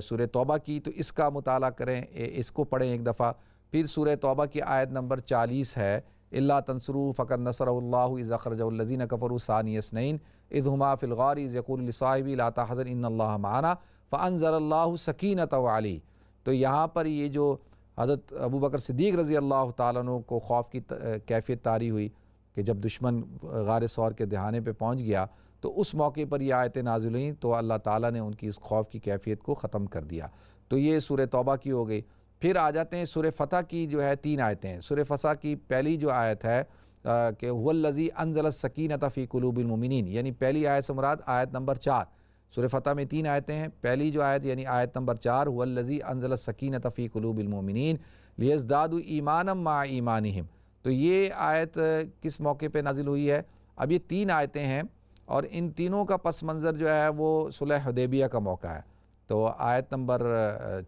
سورہ توبہ کی، تو اس کا مطالعہ کریں، اس کو پڑھیں ایک دفعہ. پھر سورہ توبہ کی آیت نمبر 40 ہے الا تنصروا فقد نصرہ اللہ اذ اخرجہ الذین کفروا ثانی اثنین اذ ہما فی الغار اذ یقول لصاحبہ لا تحزن ان اللہ معنا فانزل اللہ سکینۃ علیہ. تو یہاں پر یہ جو حضرت ابوبکر صدیق رضی اللہ تعالیٰ عنہ کو خوف کی کیفیت طاری ہوئی کہ جب دشمن غار ثور کے دہانے پہ پہنچ گیا، تو اس موقع پر یہ آیتیں نازل ہوئیں، تو اللہ تعالیٰ نے ان کی اس خوف کی کیفیت کو ختم کر دیا. تو یہ سورہ توبہ کی ہو گئی. پھر آ جاتے ہیں سورہ فتح کی، جو ہے 3 آیتیں ہیں. سورہ فتح کی پہلی جو آیت ہے کہ هو الذی انزل السکینۃ فی قلوب المؤمنین، یعنی پہلی آیت سے مراد آیت نمبر 4. سورہ فتح میں 3 آیتیں ہیں. پہلی جو آیت یعنی آیت نمبر 4 هو الذی انزل السکینۃ فی قلوب المؤمنین لیزدادوا ایمانا مع ایمانہم. تو یہ آیت کس موقع پہ نازل ہوئی ہے؟ اب یہ 3 آیتیں ہیں، اور ان تینوں کا پس منظر جو ہے وہ صلح حدیبیہ کا موقع ہے. تو آیت نمبر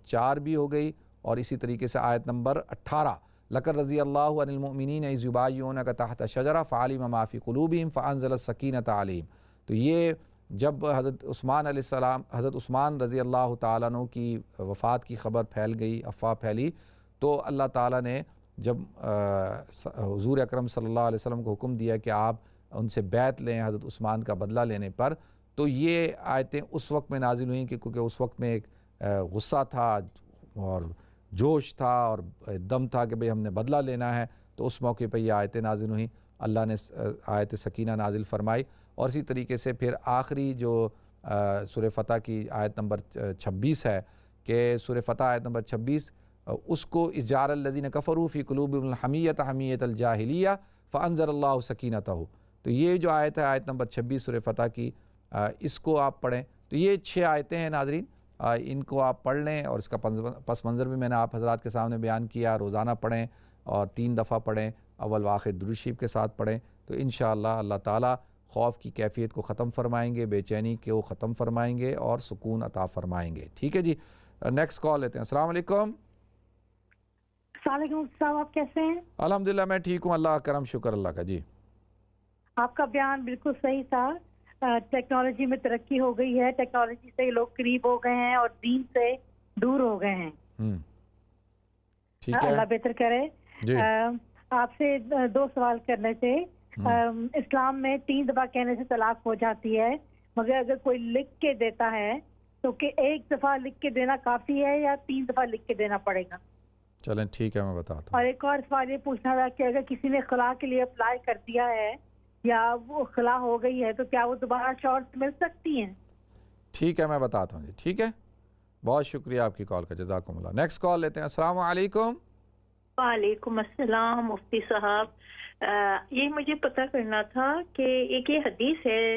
4 بھی ہو گئی، اور اسی طریقے سے آیت نمبر 18 لقد رضی اللہ عن المؤمنین اذ یبایعونک تحت الشجرہ فعلم ما فی قلوبہم فانزل السکینۃ علیہم. تو یہ جب حضرت عثمان علیہ السلام، حضرت عثمان رضی اللہ تعالیٰ عنہ کی وفات کی خبر پھیل گئی، افواہ پھیلی، تو اللہ تعالیٰ نے جب حضور اکرم صلی اللہ علیہ وسلم کو حکم دیا کہ آپ ان سے بیعت لیں حضرت عثمان کا بدلہ لینے پر، تو یہ آیتیں اس وقت میں نازل ہوئیں کہ کیونکہ اس وقت میں ایک غصہ تھا اور جوش تھا اور دم تھا کہ بھئی ہم نے بدلہ لینا ہے. تو اس موقع پہ یہ آیتیں نازل ہوئیں، اللہ نے آیت سکینہ نازل فرمائی. اور اسی طریقے سے پھر آخری جو سورہ فتح کی آیت نمبر 26 ہے کہ سورہ فتح آیت نمبر 26 اس کو اجار الذین کفروا فی قلوبہم الحمیۃ حمیۃ الجاہلیہ فانزل اللہ سکینتہ. تو یہ جو آیت ہے آیت نمبر 26 سورہ فتح کی، اس کو آپ پڑھیں. تو یہ 6 آیتیں ہیں ناظرین، ان کو آپ پڑھ لیں، اور اس کا پس منظر بھی میں نے آپ حضرات کے سامنے بیان کیا. روزانہ پڑھیں اور 3 دفعہ پڑھیں، اول و آخر درود شریف کے ساتھ پڑھیں. تو انشاءاللہ اللہ تعالیٰ خوف کی کیفیت کو ختم فرمائیں گے، بے چینی کو ختم فرمائیں گے، اور سکون عطا فرمائیں گے. ٹھیک ہے جی، نیکسٹ کال لیتے ہیں. السلام علیکم. السلام علیکم صاحب، آپ کیسے ہیں؟ الحمدللہ میں ٹھیک ہوں، اللہ کرم، شکر اللہ کا. جی آپ کا بیان بالکل صحیح تھا. ٹیکنالوجی میں ترقی ہو گئی ہے، ٹیکنالوجی سے لوگ قریب ہو گئے ہیں اور دین سے دور ہو گئے ہیں. اللہ بہتر کرے. آپ سے 2 سوال کرنے تھے. اسلام میں 3 دفعہ کہنے سے طلاق ہو جاتی ہے، مگر اگر کوئی لکھ کے دیتا ہے تو کہ 1 دفعہ لکھ کے دینا کافی ہے یا 3 دفعہ لکھ کے دینا پڑے گا؟ چلیں ٹھیک ہے، میں بتاتا ہوں. اور ایک اور سوال یہ پوچھنا تھا کہ اگر کسی نے خلا کے لیے اپلائی کر دیا ہے یا وہ خلا ہو گئی ہے تو کیا وہ دوبارہ شوہر سے مل سکتی ہیں؟ ٹھیک ہے، میں بتاتا ہوں جی. ٹھیک ہے، بہت شکریہ آپ کی کال کا، جزاکم اللہ. نیکسٹ کال لیتے ہیں. السلام علیکم. وعلیکم السلام مفتی صاحب. یہ مجھے پتہ کرنا تھا کہ ایک یہ حدیث ہے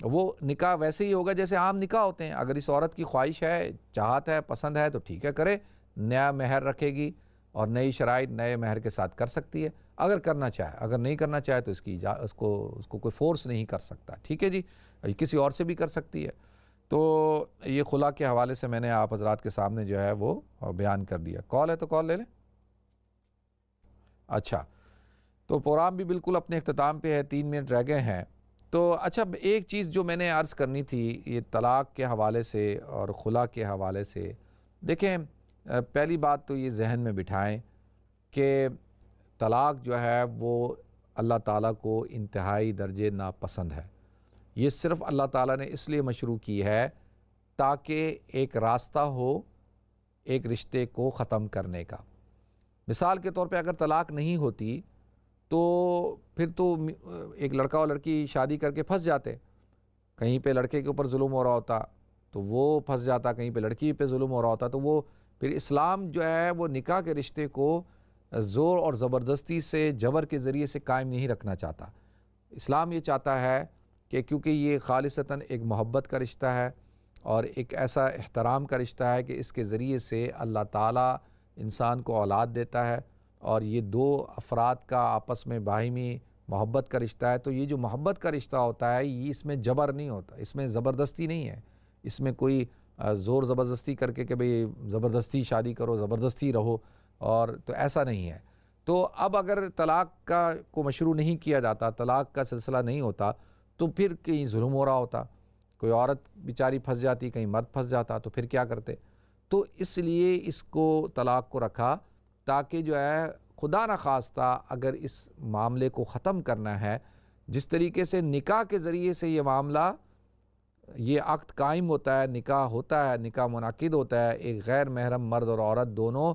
وہ نکاح ویسے ہی ہوگا جیسے عام نکاح ہوتے ہیں. اگر اس عورت کی خواہش ہے، چاہت ہے، پسند ہے تو ٹھیک ہے کرے، نیا مہر رکھے گی اور نئی شرائط نئے مہر کے ساتھ کر سکتی ہے اگر کرنا چاہے. اگر نہیں کرنا چاہے تو اس کو کوئی فورس نہیں کر سکتا. ٹھیک ہے جی، کسی اور سے بھی کر سکتی ہے. تو یہ خلا کے حوالے سے میں نے آپ حضرات کے سامنے جو ہے وہ بیان کر دیا. کال ہے تو کال لے لیں. اچھا، تو پروگرام بھی بالکل اپنے اختتام پہ ہے، 3 منٹ رہ گئے ہیں. تو اچھا، ایک چیز جو میں نے عرض کرنی تھی یہ طلاق کے حوالے سے اور خلا کے حوالے سے. دیکھیں، پہلی بات تو یہ ذہن میں بٹھائیں کہ طلاق جو ہے وہ اللہ تعالیٰ کو انتہائی درجے ناپسند ہے. یہ صرف اللہ تعالیٰ نے اس لیے مشروع کی ہے تاکہ ایک راستہ ہو ایک رشتے کو ختم کرنے کا. مثال کے طور پہ اگر طلاق نہیں ہوتی تو پھر تو ایک لڑکا اور لڑکی شادی کر کے پھنس جاتے. کہیں پہ لڑکے کے اوپر ظلم ہو رہا ہوتا تو وہ پھنس جاتا، کہیں پہ لڑکی پہ ظلم ہو رہا ہوتا تو وہ پھر اسلام جو ہے وہ نکاح کے رشتے کو زور اور زبردستی سے، جبر کے ذریعے سے قائم نہیں رکھنا چاہتا. اسلام یہ چاہتا ہے کہ کیونکہ یہ خالصتاً ایک محبت کا رشتہ ہے اور ایک ایسا احترام کا رشتہ ہے کہ اس کے ذریعے سے اللہ تعالیٰ انسان کو اولاد دیتا ہے اور یہ 2 افراد کا آپس میں باہمی محبت کا رشتہ ہے. تو یہ جو محبت کا رشتہ ہوتا ہے یہ اس میں جبر نہیں ہوتا، اس میں زبردستی نہیں ہے، اس میں کوئی زور زبردستی کر کے کہ بھئی زبردستی شادی کرو، زبردستی رہو، اور تو ایسا نہیں ہے. تو اب اگر طلاق کو مشروع نہیں کیا جاتا، طلاق کا سلسلہ نہیں ہوتا تو پھر کہیں ظلم ہو رہا ہوتا، کوئی عورت بیچاری پھنس جاتی، کہیں مرد پھنس جاتا، تو پھر کیا کرتے؟ تو اس لیے اس کو طلاق کو رکھا تاکہ جو ہے خدا نخواستہ اگر اس معاملے کو ختم کرنا ہے، جس طریقے سے نکاح کے ذریعے سے یہ معاملہ، یہ عقد قائم ہوتا ہے، نکاح ہوتا ہے، نکاح منعقد ہوتا ہے، ایک غیر محرم مرد اور عورت دونوں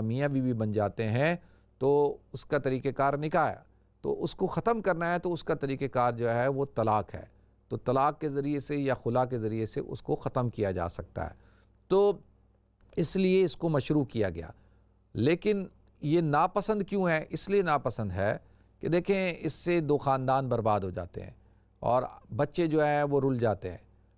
میاں بیوی بن جاتے ہیں، تو اس کا طریقہ کار نکاح ہے. تو اس کو ختم کرنا ہے تو اس کا طریقہ کار جو ہے وہ طلاق ہے. تو طلاق کے ذریعے سے یا خلا کے ذریعے سے اس کو ختم کیا جا سکتا ہے. تو اس لیے اس کو مشروع کیا گیا. لیکن یہ ناپسند کیوں ہے؟ اس لیے ناپسند ہے کہ دیکھیں اس سے 2 خاندان برباد ہو جاتے ہیں اور بچے جو ہیں وہ رل جاتے ہیں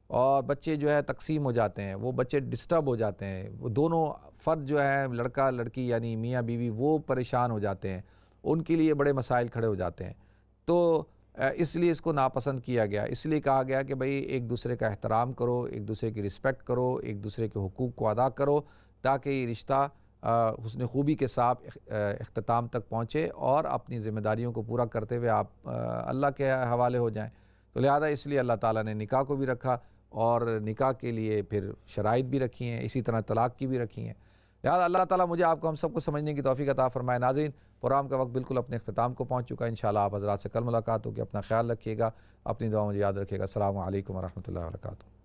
اور بچے جو ہے تقسیم ہو جاتے ہیں، وہ بچے ڈسٹرب ہو جاتے ہیں، وہ دونوں فرد جو ہیں لڑکا لڑکی یعنی میاں بیوی وہ پریشان ہو جاتے ہیں، ان کے لیے بڑے مسائل کھڑے ہو جاتے ہیں. تو اس لیے اس کو ناپسند کیا گیا. اس لیے کہا گیا کہ بھئی ایک دوسرے کا احترام کرو، ایک دوسرے کی رسپیکٹ کرو، ایک دوسرے کے حقوق کو ادا کرو تاکہ یہ رشتہ حسن خوبی کے ساتھ اختتام تک پہنچے اور اپنی ذمہ داریوں کو پورا کرتے ہوئے آپ اللہ کے حوالے ہو جائیں. تو لہذا اس لیے اللہ تعالیٰ نے نکاح کو بھی رکھا اور نکاح کے لیے پھر شرائط بھی رکھی ہیں، اسی طرح طلاق کی بھی رکھی ہیں. لہذا اللہ تعالیٰ مجھے آپ کو ہم سب کو سمجھنے کی توفیق عطا فرمائے. ناظرین، پروگرام کا وقت بالکل اپنے اختتام کو پہنچ چکا ہے. انشاءاللہ آپ حضرات سے کل ملاقات ہوگی. اپنا خیال رکھیے گا، اپنی دعاؤں مجھے یاد رکھیے گا. السلام علیکم ورحمۃ اللہ وبرکاتہ.